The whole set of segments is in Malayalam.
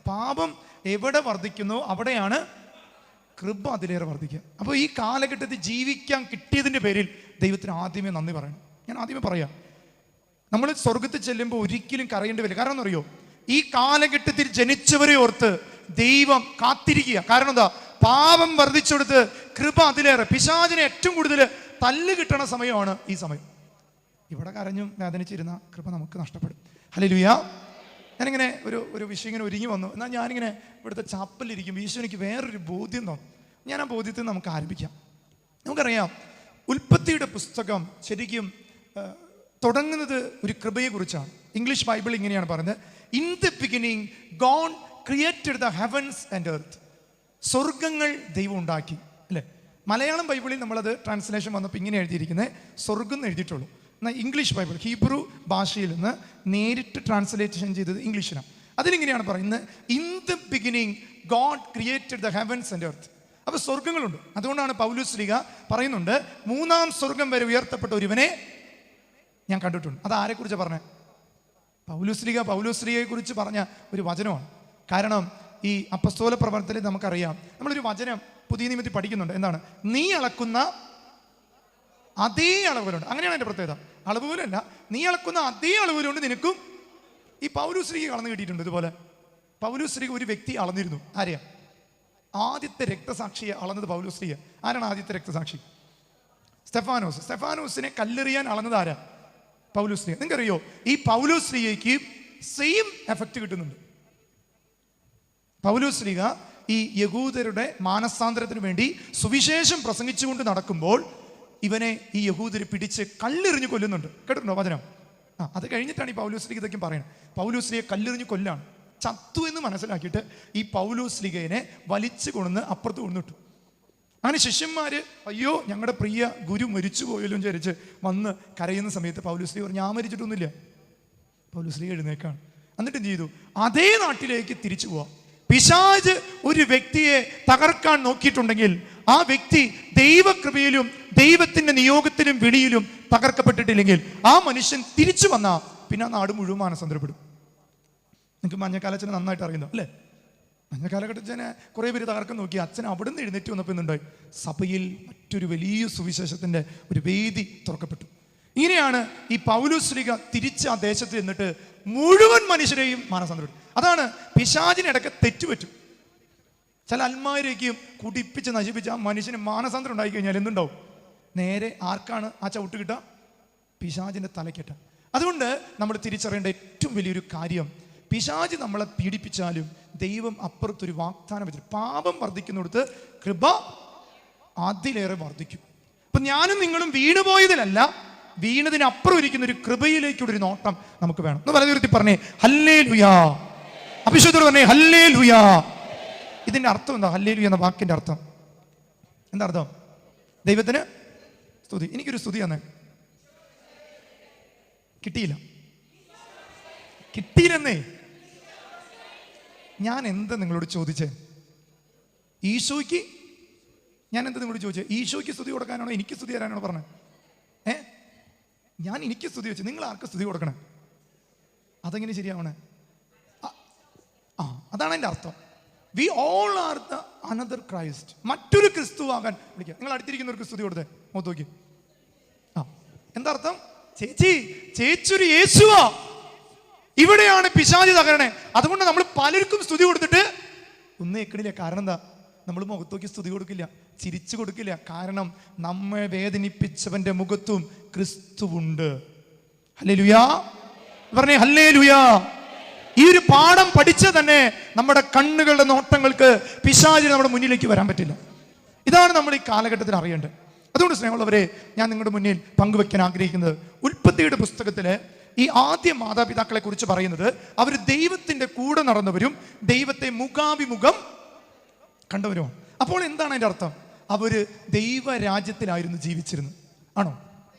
പാപം എവിടെ വർദ്ധിക്കുന്നോ അവിടെയാണ് കൃപ അതിലേറെ വർദ്ധിക്കുക. അപ്പോൾ ഈ കാലഘട്ടത്തിൽ ജീവിക്കാൻ കിട്ടിയതിൻ്റെ പേരിൽ ദൈവത്തിന് ആദ്യമേ നന്ദി പറയണം. ഞാൻ ആദ്യമേ പറയാം, നമ്മൾ സ്വർഗത്തിൽ ചെല്ലുമ്പോൾ ഒരിക്കലും കരയേണ്ടി വരില്ല. കാരണം എന്നറിയോ, ഈ കാലഘട്ടത്തിൽ ജനിച്ചവരെ ഓർത്ത് ദൈവം കാത്തിരിക്കുക. കാരണം എന്താ? പാപം വർദ്ധിച്ചെടുത്ത് കൃപ അതിലേറെ. പിശാചിനെ ഏറ്റവും കൂടുതൽ തല്ല് കിട്ടണ സമയമാണ് ഈ സമയം. ഇവിടെ കരഞ്ഞും വേദനിച്ചിരുന്ന കൃപ നമുക്ക് നഷ്ടപ്പെടും. ഹല്ലേലൂയ. ഞാനിങ്ങനെ ഒരു വിഷയം ഇങ്ങനെ ഒരുങ്ങി വന്നു. എന്നാൽ ഞാനിങ്ങനെ ഇവിടുത്തെ ചാപ്പലിരിക്കും. ഈശോ എനിക്ക് വേറൊരു ബോധ്യം തന്നു. ഞാൻ ആ ബോധ്യത്തിൽ നമുക്ക് ആരംഭിക്കാം. നമുക്കറിയാം, ഉൽപ്പത്തിയുടെ പുസ്തകം ശരിക്കും തുടങ്ങുന്നത് ഒരു കൃപയെക്കുറിച്ചാണ്. ഇംഗ്ലീഷ് ബൈബിൾ ഇങ്ങനെയാണ് പറയുന്നത്, in the beginning God created the heavens and earth. സ്വർഗങ്ങൾ ദൈവം ഉണ്ടാക്കി, അല്ലേ? മലയാളം ബൈബിളിൽ നമ്മളത് ട്രാൻസ്ലേഷൻ വന്നപ്പോൾ ഇങ്ങനെ എഴുതിയിരിക്കുന്നത് സ്വർഗം എന്ന് എഴുതിയിട്ടുള്ളൂ. എന്നാൽ ഇംഗ്ലീഷ് ബൈബിൾ ഹീബ്രു ഭാഷയിൽ നിന്ന് നേരിട്ട് ട്രാൻസ്ലേഷൻ ചെയ്തത് ഇംഗ്ലീഷിനാണ്. അതിലിങ്ങനെയാണ് പറയുന്നത്, in the beginning God created the heavens and earth. അപ്പോൾ സ്വർഗങ്ങളുണ്ട്. അതുകൊണ്ടാണ് പൗലോസ് ശ്ലീഹ പറയുന്നുണ്ട്, മൂന്നാം സ്വർഗം വരെ ഉയർത്തപ്പെട്ട ഒരുവനെ ഞാൻ കണ്ടിട്ടുണ്ട്. അത് ആരെക്കുറിച്ചാണ് പറഞ്ഞത്? പൗലോസ് ശ്ലീഹയെ കുറിച്ച് പറഞ്ഞ ഒരു വചനമാണ്. കാരണം ഈ അപ്പസ്തോല പ്രവർത്തനത്തിൽ നമുക്കറിയാം, നമ്മളൊരു വചനം പുതിയ നിയമത്തിൽ പഠിക്കുന്നുണ്ട്. എന്താണ്? നീ അളക്കുന്ന അതേ അളവുകളുണ്ട്. അങ്ങനെയാണ് എൻ്റെ പ്രത്യേകത. അളവുപോലല്ല, നീ അളക്കുന്ന അതേ അളവുകളുണ്ട് നിനക്കും. ഈ പൗലോസ് ശ്ലീഹ അളന്ന് കിട്ടിയിട്ടുണ്ട്. ഇതുപോലെ പൗലോസ് ശ്ലീഹ ഒരു വ്യക്തി അളന്നിരുന്നു. ആരെയാ? ആദ്യത്തെ രക്തസാക്ഷിയെ അളന്നത് പൗലോസ് ശ്ലീഹ. ആരാണ് ആദ്യത്തെ രക്തസാക്ഷി? സ്തെഫാനോസിനെ കല്ലെറിയാൻ അളന്നത് ആരാ? പൗലോസ് ശ്ലീഹ. നിങ്ങൾക്കറിയോ, ഈ പൗലോസ് ശ്ലീഹയ്ക്ക് സെയിം എഫക്റ്റ് കിട്ടുന്നുണ്ട്. പൗലോസ് ശ്ലീഹ ഈ യഹൂദരുടെ മാനസാന്തരത്തിന് വേണ്ടി സുവിശേഷം പ്രസംഗിച്ചുകൊണ്ട് നടക്കുമ്പോൾ ഇവനെ ഈ യഹൂദര് പിടിച്ച് കല്ലെറിഞ്ഞ് കൊല്ലുന്നുണ്ട്. കേട്ടിട്ടുണ്ടോ വചനം? അത് കഴിഞ്ഞിട്ടാണ് ഈ പൗലോസ് ശ്ലീഹ ഇതൊക്കെ പറയുന്നത്. പൗലോസ് ശ്ലീഹ കല്ലെറിഞ്ഞ് കൊല്ലാണ്. ചത്തു എന്ന് മനസ്സിലാക്കിയിട്ട് ഈ പൗലോസ് ശ്ലീഹയെ വലിച്ചു കൊണ്ടുവന്ന് അപ്പുറത്ത് കൊണ്ടുവിട്ടു. അങ്ങനെ ശിഷ്യന്മാര് അയ്യോ ഞങ്ങളുടെ പ്രിയ ഗുരു മരിച്ചു പോയല്ലോ വിചാരിച്ച് വന്ന് കരയുന്ന സമയത്ത് പൗലോസ് ശ്ലീഹ പറഞ്ഞു, ഞാൻ മരിച്ചിട്ടൊന്നുമില്ല. പൗലോസ് ശ്ലീഹ എഴുന്നേക്കാണ്. എന്നിട്ട് എന്ത് ചെയ്തു? അതേ നാട്ടിലേക്ക് തിരിച്ചു പോവാം. പിശാച് ഒരു വ്യക്തിയെ തകർക്കാൻ നോക്കിയിട്ടുണ്ടെങ്കിൽ ആ വ്യക്തി ദൈവകൃപയിലും ദൈവത്തിന്റെ നിയോഗത്തിലും വിളിയിലും തകർക്കപ്പെട്ടിട്ടില്ലെങ്കിൽ ആ മനുഷ്യൻ തിരിച്ചു വന്നാൽ പിന്നെ ആ നാട് മുഴുവൻ മാനസാന്തരപ്പെടും. നിങ്ങൾക്ക് മഞ്ഞക്കാലച്ചനെ നന്നായിട്ട് അറിയുന്നു, അല്ലേ? മഞ്ഞക്കാലഘട്ടച്ചനെ കുറേ പേര് തകർക്കാൻ നോക്കി. അച്ഛൻ അവിടെ നിന്ന് എഴുന്നേറ്റ് വന്നപ്പോൾ എന്നുണ്ടായി? സഭയിൽ മറ്റൊരു വലിയ സുവിശേഷത്തിന്റെ ഒരു വേദി തുറക്കപ്പെട്ടു. ഇങ്ങനെയാണ് ഈ പൗലോസ് ശ്ലീഹ തിരിച്ച് ആ ദേശത്ത് എന്നിട്ട് മുഴുവൻ മനുഷ്യരെയും മാനസാന്തരപ്പെടും. അതാണ് പിശാചിനിടയ്ക്ക് തെറ്റുപറ്റും. ചില അൽമാരേക്കും കുടിപ്പിച്ച് നശിപ്പിച്ച് ആ മനുഷ്യന് മാനസാന്തരം ഉണ്ടായി കഴിഞ്ഞാൽ എന്തുണ്ടാവും? നേരെ ആർക്കാണ് ആ ചവിട്ട് കിട്ടുക? പിശാചിന്റെ തലയ്ക്കിട്ട. അതുകൊണ്ട് നമ്മൾ തിരിച്ചറിയേണ്ട ഏറ്റവും വലിയൊരു കാര്യം, പിശാച് നമ്മളെ പീഡിപ്പിച്ചാലും ദൈവം അപ്പുറത്തൊരു വാഗ്ദാനം വെച്ചിട്ട് പാപം വർദ്ധിക്കുന്നിടത്ത് കൃപ അതിലേറെ വർദ്ധിക്കും. അപ്പൊ ഞാനും നിങ്ങളും വീണുപോയതിലല്ല, വീണതിനപ്പുറം ഇരിക്കുന്ന ഒരു കൃപയിലേക്കുള്ളൊരു നോട്ടം നമുക്ക് വേണം. ഒന്ന് വലതുരുത്തി പറഞ്ഞേ ഹല്ലേലൂയാ. അഭിഷേകത്തോട് പറഞ്ഞേ ഹല്ലേലൂയാ. ഇതിന്റെ അർത്ഥം എന്താ? ഹല്ലേലൂയ എന്ന വാക്കിന്റെ അർത്ഥം എന്താ? അർത്ഥം ദൈവത്തിന് സ്തുതി. എനിക്കൊരു സ്തുതി തന്നെ കിട്ടിയില്ലെന്നേ. ഞാൻ എന്താ നിങ്ങളോട് ചോദിച്ചേ? ഈശോയ്ക്ക് ഞാൻ എന്താ നിങ്ങളോട് ചോദിച്ചേ? ഈശോയ്ക്ക് സ്തുതി കൊടുക്കാനാണോ എനിക്ക് സ്തുതി തരാനാണോ പറഞ്ഞത്? ഞാൻ എനിക്ക് സ്തുതി വെച്ചു, നിങ്ങൾ ആർക്ക് സ്തുതി കൊടുക്കണേ? അതെങ്ങനെ ശരിയാവണേ? അതാണ് എൻ്റെ അർത്ഥം. We all are the another Christ. മറ്റൊരു ക്രിസ്തു ആകാൻ വിളിക്കുക. നിങ്ങൾ അടുത്തിരിക്കുന്നവർക്ക് സ്തുതി കൊടുത്തേ, മുഖത്ത് നോക്കി. എന്താ അർത്ഥം? ചേച്ചൊരു യേശുവാ. ഇവിടെയാണ് പിശാച് തകരണേ. അതുകൊണ്ട് നമ്മൾ പലർക്കും സ്തുതി കൊടുത്തിട്ട് ഒന്നും ഏക്കണില്ല. കാരണം എന്താ? നമ്മൾ മുഖത്ത് നോക്കി സ്തുതി കൊടുക്കില്ല, ചിരിച്ചു കൊടുക്കില്ല. കാരണം നമ്മെ വേദനിപ്പിച്ചവന്റെ മുഖത്തും ക്രിസ്തുവുണ്ട്. ഹല്ലേലൂയാ പറഞ്ഞേ ഹല്ലേലൂയാ. ഈ ഒരു പാഠം പഠിച്ച തന്നെ നമ്മുടെ കണ്ണുകളുടെ നോട്ടങ്ങൾക്ക് പിശാചിന് നമ്മുടെ മുന്നിലേക്ക് വരാൻ പറ്റില്ല. ഇതാണ് നമ്മൾ ഈ കാലഘട്ടത്തിൽ അറിയേണ്ടത്. അതുകൊണ്ട് സ്നേഹമുള്ളവരെ, ഞാൻ നിങ്ങളുടെ മുന്നിൽ പങ്കുവെക്കാൻ ആഗ്രഹിക്കുന്നത് ഉൽപ്പത്തിയുടെ പുസ്തകത്തിലെ ഈ ആദ്യ മാതാപിതാക്കളെ കുറിച്ച് പറയുന്നത് അവർ ദൈവത്തിന്റെ കൂടെ നടന്നവരും ദൈവത്തെ മുഖാഭിമുഖം കണ്ടവരുമാണ്. അപ്പോൾ എന്താണ് അതിൻ്റെ അർത്ഥം? അവര് ദൈവരാജ്യത്തിലായിരുന്നു ജീവിച്ചിരുന്നത്. ആണോ?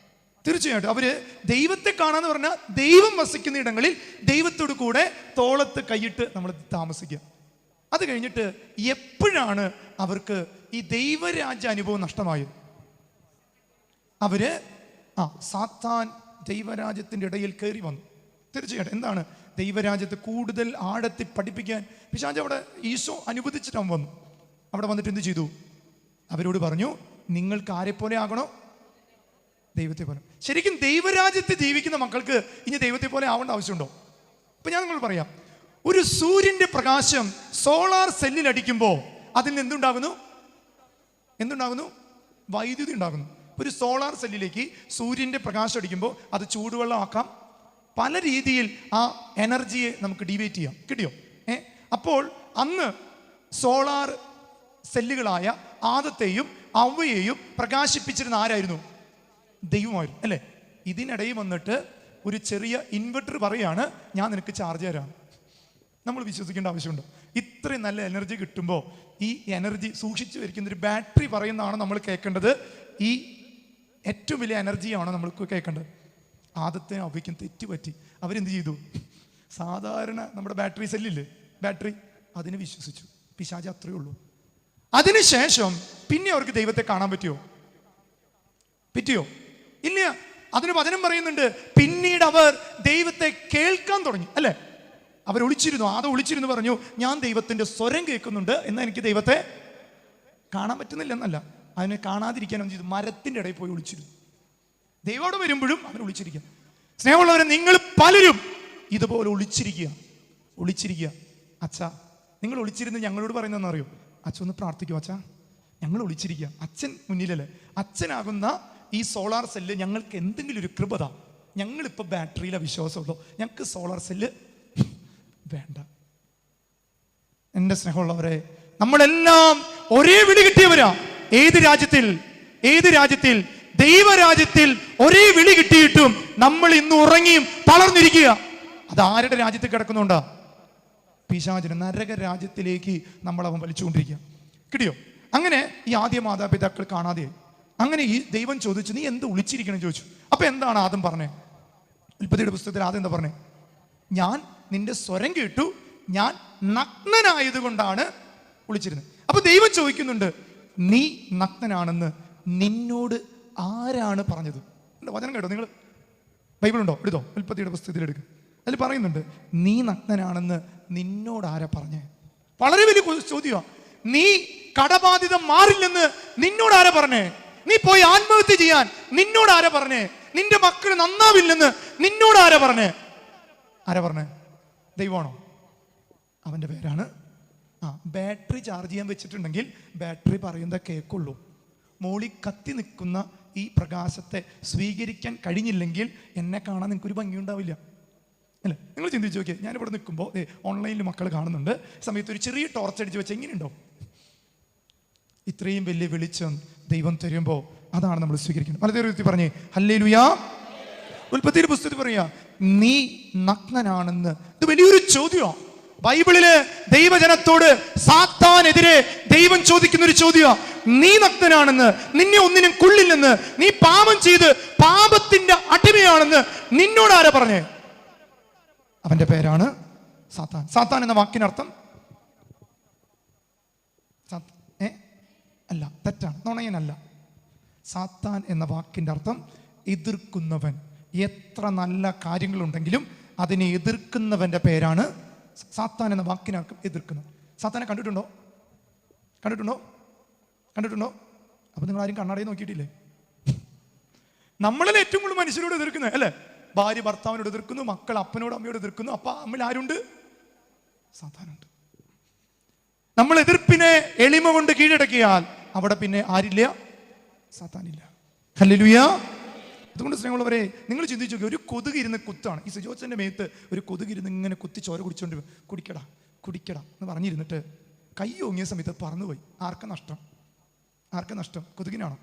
തീർച്ചയായിട്ടും. അവര് ദൈവത്തെ കാണാന്ന് പറഞ്ഞാൽ ദൈവം വസിക്കുന്ന ഇടങ്ങളിൽ ദൈവത്തോട് കൂടെ തോളത്ത് കൈയിട്ട് നമ്മൾ താമസിക്കുക. അത് കഴിഞ്ഞിട്ട് എപ്പോഴാണ് അവർക്ക് ഈ ദൈവരാജ്യ അനുഭവം നഷ്ടമായത്? അവര് സാത്താൻ ദൈവരാജ്യത്തിന്റെ ഇടയിൽ കയറി വന്നു. തീർച്ചയായിട്ടും. എന്താണ് ദൈവരാജ്യത്തെ കൂടുതൽ ആഴത്തിൽ പഠിപ്പിക്കാൻ പിശാച് അവിടെ ഈശോ അനുവദിച്ചിട്ട് അവൻ വന്നു. അവിടെ വന്നിട്ട് എന്ത് ചെയ്തു? അവരോട് പറഞ്ഞു, നിങ്ങൾക്ക് ആരെപ്പോലെ ആകണോ? ദൈവത്തെ പോലെ. ശരിക്കും ദൈവരാജ്യത്ത് ജീവിക്കുന്ന മക്കൾക്ക് ഇനി ദൈവത്തെ പോലെ ആവേണ്ട ആവശ്യമുണ്ടോ? ഇപ്പൊ ഞാൻ നിങ്ങൾ പറയാം, ഒരു സൂര്യന്റെ പ്രകാശം സോളാർ സെല്ലിൽ അടിക്കുമ്പോൾ അതിൽ നിന്ന് എന്തുണ്ടാകുന്നു? വൈദ്യുതി ഉണ്ടാകുന്നു. ഒരു സോളാർ സെല്ലിലേക്ക് സൂര്യന്റെ പ്രകാശം അടിക്കുമ്പോൾ അത് ചൂടുവെള്ളം ആക്കാം, പല രീതിയിൽ ആ എനർജിയെ നമുക്ക് ഡിവൈറ്റ് ചെയ്യാം. കിട്ടിയോ? അപ്പോൾ അന്ന് സോളാർ സെല്ലുകളായ ആദത്തെയും അവയെയും പ്രകാശിപ്പിച്ചിരുന്ന ആരായിരുന്നു? ദൈവമായിരുന്നു, അല്ലേ? ഇതിനിടയിൽ വന്നിട്ട് ഒരു ചെറിയ ഇൻവെർട്ടർ പറയാണ്, ഞാൻ നിനക്ക് ചാർജ് തരാം. നമ്മൾ വിശ്വസിക്കേണ്ട ആവശ്യമുണ്ടോ? ഇത്രയും നല്ല എനർജി കിട്ടുമ്പോൾ ഈ എനർജി സൂക്ഷിച്ചു വയ്ക്കുന്ന ഒരു ബാറ്ററി പറയുന്നതാണ് നമ്മൾ കേൾക്കേണ്ടത്. ഈ ഏറ്റവും വലിയ എനർജിയാണ് നമ്മൾ കേൾക്കേണ്ടത്. ആദത്തെ അവയ്ക്കും തെറ്റുപറ്റി. അവരെന്ത് ചെയ്തു? സാധാരണ നമ്മുടെ ബാറ്ററി സെല്ലില്ലേ, ബാറ്ററി, അതിന് വിശ്വസിച്ചു. പിശാച് അത്രയേ ഉള്ളൂ. അതിനുശേഷം പിന്നെ അവർക്ക് ദൈവത്തെ കാണാൻ പറ്റിയോ? ഇല്ല. അതിന് വചനം പറയുന്നുണ്ട്, പിന്നീട് അവർ ദൈവത്തെ കേൾക്കാൻ തുടങ്ങി, അല്ലേ? അവർ ഒളിച്ചിരുന്നു. ഒളിച്ചിരുന്നു പറഞ്ഞു, ഞാൻ ദൈവത്തിന്റെ സ്വരം കേൾക്കുന്നുണ്ട്, എന്നാൽ എനിക്ക് ദൈവത്തെ കാണാൻ പറ്റുന്നില്ല എന്നല്ല, അതിനെ കാണാതിരിക്കാൻ ചെയ്തു മരത്തിന്റെ ഇടയിൽ പോയി ഒളിച്ചിരുന്നു. ദൈവോട് വരുമ്പോഴും അവർ ഒളിച്ചിരിക്കുക. സ്നേഹമുള്ളവരെ, നിങ്ങൾ പലരും ഇതുപോലെ ഒളിച്ചിരിക്കുക. അച്ഛാ, നിങ്ങൾ ഒളിച്ചിരുന്ന് ഞങ്ങളോട് പറയുന്നതെന്ന് അറിയോ? അച്ഛൻ ഒന്ന് പ്രാർത്ഥിക്കും, അച്ഛാ ഞങ്ങൾ ഒളിച്ചിരിക്കുക, അച്ഛൻ മുന്നിലല്ലേ. അച്ഛനാകുന്ന ഈ സോളാർ സെല്ല് ഞങ്ങൾക്ക് എന്തെങ്കിലും ഒരു കൃപത. ഞങ്ങളിപ്പോൾ ബാറ്ററിയിലെ വിശ്വാസമുള്ളൂ, ഞങ്ങൾക്ക് സോളാർ സെല്ല് വേണ്ട. എൻ്റെ സ്നേഹമുള്ളവരെ, നമ്മളെല്ലാം ഒരേ വിളി കിട്ടിയവരാ. ഏത് രാജ്യത്തിൽ? ദൈവരാജ്യത്തിൽ ഒരേ വിളി കിട്ടിയിട്ടും നമ്മൾ ഇന്ന് ഉറങ്ങിയും തളർന്നിരിക്കുക. അത് ആരുടെ രാജ്യത്തിൽ കിടക്കുന്നുണ്ടാ? പിശാചിന് നരക രാജ്യത്തിലേക്ക് നമ്മളവൻ വലിച്ചുകൊണ്ടിരിക്കുക. കിട്ടിയോ? അങ്ങനെ ഈ ആദ്യ മാതാപിതാക്കൾ കാണാതെ അങ്ങനെ ഈ ദൈവം ചോദിച്ചു, നീ എന്ത് ഒളിച്ചിരിക്കണം ചോദിച്ചു. അപ്പൊ എന്താണ് ആദ്യം പറഞ്ഞേ? ഉൽപ്പത്തിയുടെ പുസ്തകത്തിൽ ആദ്യം എന്താ പറഞ്ഞേ? ഞാൻ നിന്റെ സ്വരം കേട്ടു, ഞാൻ നഗ്നനായതുകൊണ്ടാണ് ഒളിച്ചിരുന്നത്. അപ്പൊ ദൈവം ചോദിക്കുന്നുണ്ട്, നീ നഗ്നനാണെന്ന് നിന്നോട് ആരാണ് പറഞ്ഞത്? വചനം കേട്ടോ നിങ്ങൾ? ബൈബിൾ ഉണ്ടോ? എടുത്തോ, ഉൽപ്പത്തിയുടെ പുസ്തകത്തിൽ എടുക്കുക. അതിൽ പറയുന്നുണ്ട്, നീ നഗ്നനാണെന്ന് നിന്നോട് ആരാ പറഞ്ഞേ? വളരെ വലിയ ചോദ്യമാണ്. നീ കടബാധിത മാറില്ലെന്ന് നിന്നോട് ആരാ പറഞ്ഞേ? നീ പോയി ആത്മഹത്യ ചെയ്യാൻ നിന്നോട് ആരാ പറഞ്ഞേ? നിന്റെ മക്കൾ നന്നാവില്ലെന്ന് നിന്നോട് ആരാ പറഞ്ഞേ? ദൈവമാണോ? അവന്റെ പേരാണ്. ബാറ്ററി ചാർജ് ചെയ്യാൻ വെച്ചിട്ടുണ്ടെങ്കിൽ ബാറ്ററി പറയുന്നതേ കേൾക്കുള്ളൂ. മോളിൽ കത്തി നിൽക്കുന്ന ഈ പ്രകാശത്തെ സ്വീകരിക്കാൻ കഴിഞ്ഞില്ലെങ്കിൽ എന്നെ കാണാൻ നിങ്ങൾക്കൊരു ഭംഗിയുണ്ടാവില്ല, അല്ലേ? നിങ്ങൾ ചിന്തിച്ച് നോക്കിയേ, ഞാനിവിടെ നിൽക്കുമ്പോൾ ഓൺലൈനിൽ മക്കൾ കാണുന്നുണ്ട്, സമയത്ത് ഒരു ചെറിയ ടോർച്ച് അടിച്ച് വെച്ചാൽ എങ്ങനെയുണ്ടോ? ഇത്രയും വലിയ വെളിച്ചം ദൈവം തരുമ്പോൾ അതാണ് നമ്മൾ സ്വീകരിക്കുന്നത്. വളരെ പറഞ്ഞേ ഹല്ലേലൂയാ. ഉൽപ്പത്തിയുടെ പുസ്തകത്തിൽ പറയാ, നീ നഗ്നനാണെന്ന്. ഇത് വലിയൊരു ചോദ്യമാണ്. ബൈബിളില് ദൈവജനത്തോട് സാത്താനെതിരെ ദൈവം ചോദിക്കുന്ന ഒരു ചോദ്യമാണ്. നീ നഗ്നനാണെന്ന്, നിന്നെ ഒന്നിനും കൊള്ളില്ലെന്ന്, നീ പാപം ചെയ്ത് പാപത്തിന്റെ അടിമയാണെന്ന് നിന്നോട് ആരാ പറഞ്ഞേ? അവന്റെ പേരാണ് സാത്താൻ. സാത്താൻ എന്ന വാക്കിനർത്ഥം അല്ല, തെറ്റാണ്, നുണയനല്ല. സാത്താൻ എന്ന വാക്കിന്റെ അർത്ഥം എതിർക്കുന്നവൻ. എത്ര നല്ല കാര്യങ്ങളുണ്ടെങ്കിലും അതിനെ എതിർക്കുന്നവന്റെ പേരാണ് സാത്താൻ എന്ന വാക്കിനർത്ഥം എതിർക്കുന്നത്. സാത്താനെ കണ്ടിട്ടുണ്ടോ? അപ്പൊ നിങ്ങൾ ആരും കണ്ണാടിയെ നോക്കിയിട്ടില്ലേ? നമ്മളിൽ ഏറ്റവും കൂടുതൽ മനുഷ്യരോട് എതിർക്കുന്നത്, അല്ലേ? ഭാര്യ ഭർത്താവിനോട് എതിർക്കുന്നു, മക്കൾ അപ്പനോട് അമ്മയോട് എതിർക്കുന്നു. അപ്പൊ നമ്മൾ ആരുണ്ട്? സാത്താനുണ്ട്. നമ്മൾ എതിർപ്പിനെ എളിമ കൊണ്ട് കീഴടക്കിയാൽ അവിടെ പിന്നെ ആരില്ല? സാത്താനില്ല. ഹല്ലേലൂയാ. അതുകൊണ്ട് സ്നേഹമുള്ളവരെ, നിങ്ങൾ ചിന്തിച്ചു നോക്കി, ഒരു കൊതുക് ഇരുന്ന് കുത്താണ്. ഈ സുജോച്ചന്റെ മേത്ത് ഒരു കൊതുക് ഇരുന്ന് ഇങ്ങനെ കുത്തി ചോര കുടിച്ചോണ്ട് കുടിക്കടാ എന്ന് പറഞ്ഞിരുന്നിട്ട് കൈ ഓങ്ങിയ സമയത്ത് പറന്നുപോയി. ആർക്ക നഷ്ടം? കൊതുകിനാണോ?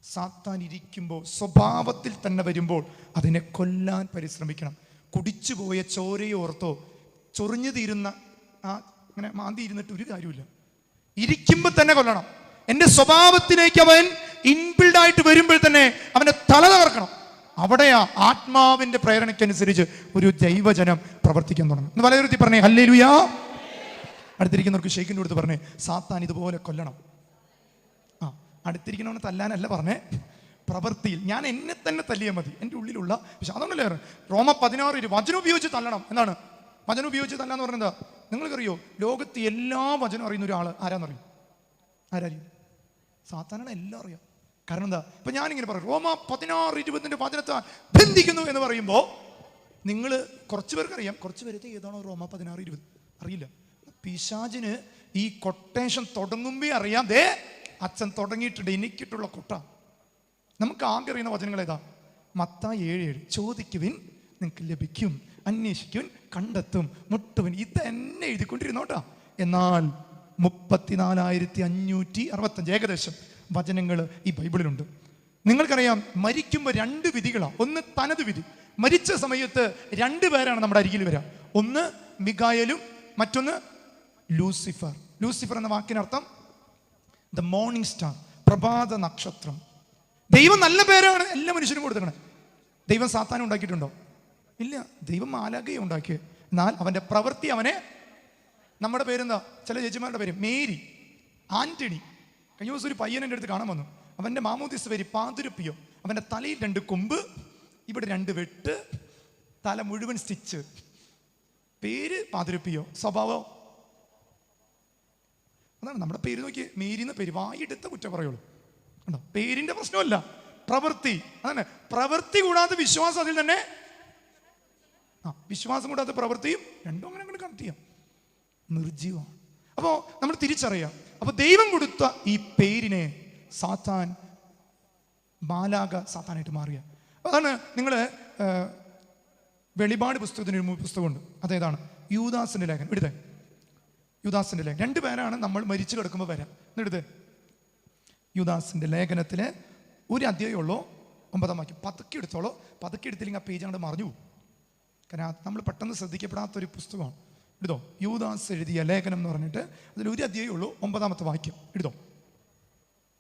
സാത്താൻ ഇരിക്കുമ്പോൾ സ്വഭാവത്തിൽ തന്നെ വരുമ്പോൾ അതിനെ കൊല്ലാൻ പരിശ്രമിക്കണം. കുടിച്ചുപോയ ചോരയെ ഓർത്തോ ചൊറിഞ്ഞു തീരുന്ന അങ്ങനെ മാന്തി ഇരുന്നിട്ട് ഒരു കാര്യമില്ല. ഇരിക്കുമ്പോൾ തന്നെ കൊല്ലണം. എൻ്റെ സ്വഭാവത്തിലേക്ക് അവൻ ഇൻബിൽഡായിട്ട് വരുമ്പോൾ തന്നെ അവൻ്റെ തല തകർക്കണം. അവിടെയാ ആത്മാവിന്റെ പ്രേരണയ്ക്കനുസരിച്ച് ഒരു ദൈവജനം പ്രവർത്തിക്കാൻ തുടങ്ങും. എന്ന് വലയിരുത്തി പറഞ്ഞേ ഹല്ലേലൂയാ. അടുത്തിരിക്കുന്നവർക്ക് ഷെയ്ക്കിൻ്റെ അടുത്ത് പറഞ്ഞേ, സാത്താൻ ഇതുപോലെ കൊല്ലണം. അടുത്തിരിക്കുന്നവനെ തല്ലാനല്ല പറഞ്ഞേ, പ്രവൃത്തിയിൽ ഞാൻ എന്നെ തന്നെ തല്ലിയാൽ മതി, എൻ്റെ ഉള്ളിലുള്ള. പക്ഷെ അതുകൊണ്ടല്ലേ റോമ 16 വചനം ഉപയോഗിച്ച് തല്ലണം. എന്താണ് വചനം ഉപയോഗിച്ച് തല്ലാന്ന് പറഞ്ഞത്? നിങ്ങൾക്കറിയോ, ലോകത്ത് എല്ലാ വചനം അറിയുന്ന ഒരാൾ ആരാന്നറിയും? ആരായിരിക്കും? സാത്താനാണ്. എല്ലാം അറിയാം. കാരണം എന്താ? ഇപ്പൊ ഞാനിങ്ങനെ പറയും റോമ 16:20 വചനത്താൽ ബന്ധിക്കുന്നു എന്ന് പറയുമ്പോൾ നിങ്ങൾ കുറച്ച് പേർക്ക് അറിയാം, കുറച്ച് പേരത്തെ ഏതാണോ റോമ 16:20 അറിയില്ല. പിശാചിന് ഈ കൊട്ടേഷൻ തുടങ്ങുമ്പേ അറിയാം, ദേ അച്ഛൻ തുടങ്ങിയിട്ടുണ്ട് എനിക്കിട്ടുള്ള കൊട്ട. നമുക്ക് ആകെ അറിയുന്ന വചനങ്ങൾ ഏതാ? മത്തായി 7:7 ചോദിക്കുവിൻ നിങ്ങൾക്ക് ലഭിക്കും, അന്വേഷിക്കുവിൻ കണ്ടെത്തും, മുട്ടുവിൻ. ഇതെന്നെ എഴുതിക്കൊണ്ടിരുന്നോട്ടാ. എന്നാൽ 34,565 ഏകദേശം വചനങ്ങൾ ഈ ബൈബിളിലുണ്ട്. നിങ്ങൾക്കറിയാം, മരിക്കുമ്പോൾ 2 വിധികളാണ്. ഒന്ന് തനത് വിധി. മരിച്ച സമയത്ത് 2 പേരാണ് നമ്മുടെ അരികിൽ വരിക. ഒന്ന് മിഖായേലും മറ്റൊന്ന് ലൂസിഫർ. ലൂസിഫർ എന്ന വാക്കിനർത്ഥം ദ മോർണിംഗ് സ്റ്റാർ, പ്രഭാത നക്ഷത്രം. ദൈവം നല്ല പേരാണ് എല്ലാ മനുഷ്യരും കൊടുത്തേക്കണേ. ദൈവം സാത്താനെ ഉണ്ടാക്കിയിട്ടുണ്ടോ? ഇല്ല. ദൈവം മാലാഖയെ ഉണ്ടാക്കിയത്. എന്നാൽ അവൻ്റെ പ്രവൃത്തി അവനെ, നമ്മുടെ പേരെന്താ? ചില ചേച്ചിമാരുടെ പേര് മേരി, ആന്റണി. കഴിഞ്ഞ ദിവസം ഒരു പയ്യൻ എൻ്റെ അടുത്ത് കാണാൻ വന്നു. അവൻ്റെ മാമോദിസ പേര് പാതുരപ്പിയോ. അവൻ്റെ തലയിൽ 2 കൊമ്പ്, ഇവിടെ 2 വെട്ട്, തല മുഴുവൻ സ്റ്റിച്ച്. പേര് പാതുരപ്പിയോ, സ്വഭാവം അതാണ്. നമ്മുടെ പേര് നോക്കി, മേരിന്ന പേര് വായെടുത്ത കുറ്റം പറയുള്ളൂ. കണ്ടോ? പേരിന്റെ പ്രശ്നമല്ല, പ്രവൃത്തി. അതാണ്. പ്രവൃത്തി കൂടാതെ വിശ്വാസം അതിൽ തന്നെ. വിശ്വാസം കൂടാതെ പ്രവൃത്തിയും രണ്ടും അങ്ങനെ അങ്ങോട്ട് കണക്ട് ചെയ്യാം. നിർജീവമാണ്. അപ്പോൾ നമ്മൾ തിരിച്ചറിയാം. അപ്പൊ ദൈവം കൊടുത്ത ഈ പേരിനെ സാത്താൻ, മാലാഖ സാത്താനായിട്ട് മാറിയ. അതാണ് നിങ്ങൾ വെളിപാട് പുസ്തകത്തിന് ഒരു പുസ്തകമുണ്ട്. അതേതാണ്? യൂദാസിന്റെ ലേഖനം. എടുത്തേ, യൂദാസിന്റെ ലേഖനം. 2 പേരാണ് നമ്മൾ മരിച്ചു കിടക്കുമ്പോൾ വരാം. എടുത്തേ, യൂദാസിന്റെ ലേഖനത്തില് ഒരു അധ്യായമുള്ളൂ, 9-ാം വാക്യം. പതുക്കെ എടുത്തോളൂ. പതുക്കെ എടുത്തില്ലെങ്കിൽ ആ പേജ് അങ്ങോട്ട് മറിഞ്ഞു പോകും. കാരണം നമ്മൾ പെട്ടെന്ന് ശ്രദ്ധിക്കപ്പെടാത്തൊരു പുസ്തകമാണ്. എടുത്തോ, യൂദാസ് എഴുതിയ ലേഖനം എന്ന് പറഞ്ഞിട്ട് അതിൽ ഒരു അധ്യായമുള്ളൂ, 9-ാമത്തെ വാക്യം. എടുത്തോ,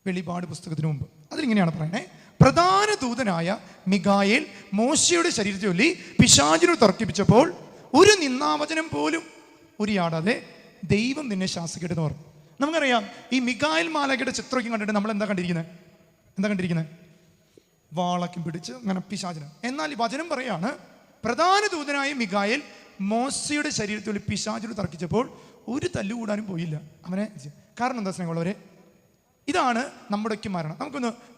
വെളിപാട് പുസ്തകത്തിന് മുമ്പ്. അതിലിങ്ങനെയാണ് പറയണേ: പ്രധാന ദൂതനായ മിഖായേൽ മോശയുടെ ശരീരത്തെ ചൊല്ലി പിശാചിനെ തർക്കിപ്പിച്ചപ്പോൾ ഒരു നിന്ദാവചനം പോലും ഉരിയാടാതെ ദൈവം നിന്നെ ശാസിക്കട്ടെന്ന് പറഞ്ഞു. നമുക്കറിയാം, ഈ മിഖായേൽ മാലാഖയുടെ ചിത്രമൊക്കെ കണ്ടിട്ട് നമ്മൾ എന്താ കണ്ടിരിക്കുന്നത്? വാളക്കും പിടിച്ച് അങ്ങനെ പിശാചിന്. എന്നാൽ ഈ വചനം പറയാണ്, പ്രധാന ദൂതനായ മിഖായേൽ മോശയുടെ ശരീരത്തിൽ പിശാചിനെ തർക്കിച്ചപ്പോൾ ഒരു തല്ലുകൂടാനും പോയില്ല അവനെ. കാരണം എന്താ സ്നേഹമുള്ളവരെ? ഇതാണ് നമ്മുടെയൊക്കെ മരണം.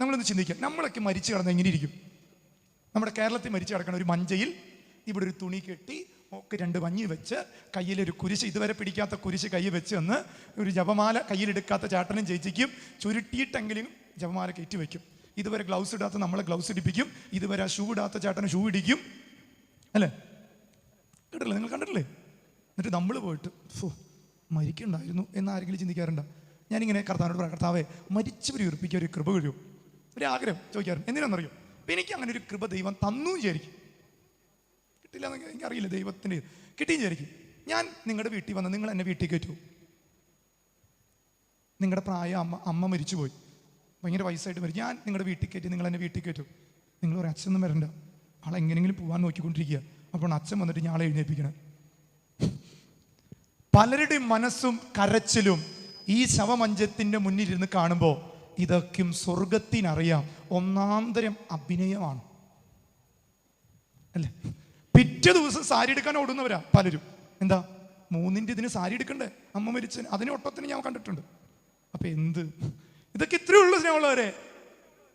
നമ്മളൊന്ന് ചിന്തിക്കാം. നമ്മളൊക്കെ മരിച്ചു കിടന്ന് എങ്ങനെ ഇരിക്കും? നമ്മുടെ കേരളത്തിൽ മരിച്ചു കിടക്കണ ഒരു മഞ്ചയിൽ ഇവിടെ ഒരു തുണി കെട്ടി ഒക്കെ 2 വഞ്ഞി വെച്ച് കയ്യിലൊരു കുരിശ്, ഇതുവരെ പിടിക്കാത്ത കുരിശ് കയ്യിൽ വെച്ച് വന്ന് ഒരു ജപമാല കയ്യിലെടുക്കാത്ത ചേട്ടനും ചേച്ചിക്കും ചുരുട്ടിയിട്ടെങ്കിലും ജപമാല കയറ്റി വയ്ക്കും. ഇതുവരെ ഗ്ലൗസ് ഇടാത്ത നമ്മളെ ഗ്ലൗസ് ഇടിപ്പിക്കും. ഇതുവരെ ഷൂ ഇടാത്ത ചേട്ടന് ഷൂ ഇടിക്കും. അല്ലേ? കേട്ടില്ലേ? നിങ്ങൾ കണ്ടിട്ടില്ലേ? എന്നിട്ട് നമ്മൾ പോയിട്ട് മരിക്കണ്ടായിരുന്നു എന്നാരെങ്കിലും ചിന്തിക്കാറുണ്ടോ? ഞാനിങ്ങനെ കർത്താവിനോട് പറയാം, കർത്താവേ മരിച്ചവരെ ഉറപ്പിക്കുക ഒരു കൃപ കഴിയും, ഒരാഗ്രഹം ചോദിക്കാറുണ്ട്. എന്തിനാണെന്നറിയോ? അപ്പം എനിക്ക് അങ്ങനെ ഒരു കൃപ ദൈവം തന്നു വിചാരിക്കും. കിട്ടില്ല എന്ന് എനിക്കറിയില്ല, ദൈവത്തിൻ്റെ കിട്ടിയും വിചാരിക്കും. ഞാൻ നിങ്ങളുടെ വീട്ടിൽ വന്ന് നിങ്ങൾ എന്നെ വീട്ടിൽ കയറ്റൂ. നിങ്ങളുടെ പ്രായ അമ്മ മരിച്ചുപോയി, ഭയങ്കര വയസ്സായിട്ട് മരിച്ചു. ഞാൻ നിങ്ങളുടെ വീട്ടിൽ കയറ്റി നിങ്ങൾ എന്നെ വീട്ടിൽ കയറ്റൂ. നിങ്ങൾ പറയും അച്ഛനൊന്നും വരണ്ട, ആളെ എങ്ങനെയെങ്കിലും പോകാൻ നോക്കിക്കൊണ്ടിരിക്കുക. അപ്പോൾ അച്ഛൻ വന്നിട്ട് ഞാളെ എഴുന്നേൽപ്പിക്കണം. പലരുടെയും മനസ്സും കരച്ചിലും ഈ ശവമഞ്ചത്തിന്റെ മുന്നിൽ ഇരുന്ന് കാണുമ്പോൾ ഇതൊക്കെയും സ്വർഗത്തിനറിയാം, ഒന്നാന്തരം അഭിനയമാണ് അല്ലേ? പിറ്റേ ദിവസം സാരി എടുക്കാൻ ഓടുന്നവരാ പലരും. എന്താ 3-ന്റെ ഇതിന് സാരി എടുക്കണ്ടേ? അമ്മ മരിച്ചതിന്, അതിന് ഒട്ടത്തിന് ഞാൻ കണ്ടിട്ടുണ്ട്. അപ്പൊ എന്ത് ഇതൊക്കെ ഇത്രയേ ഉള്ളൂ സ്നേഹമുള്ളവരെ.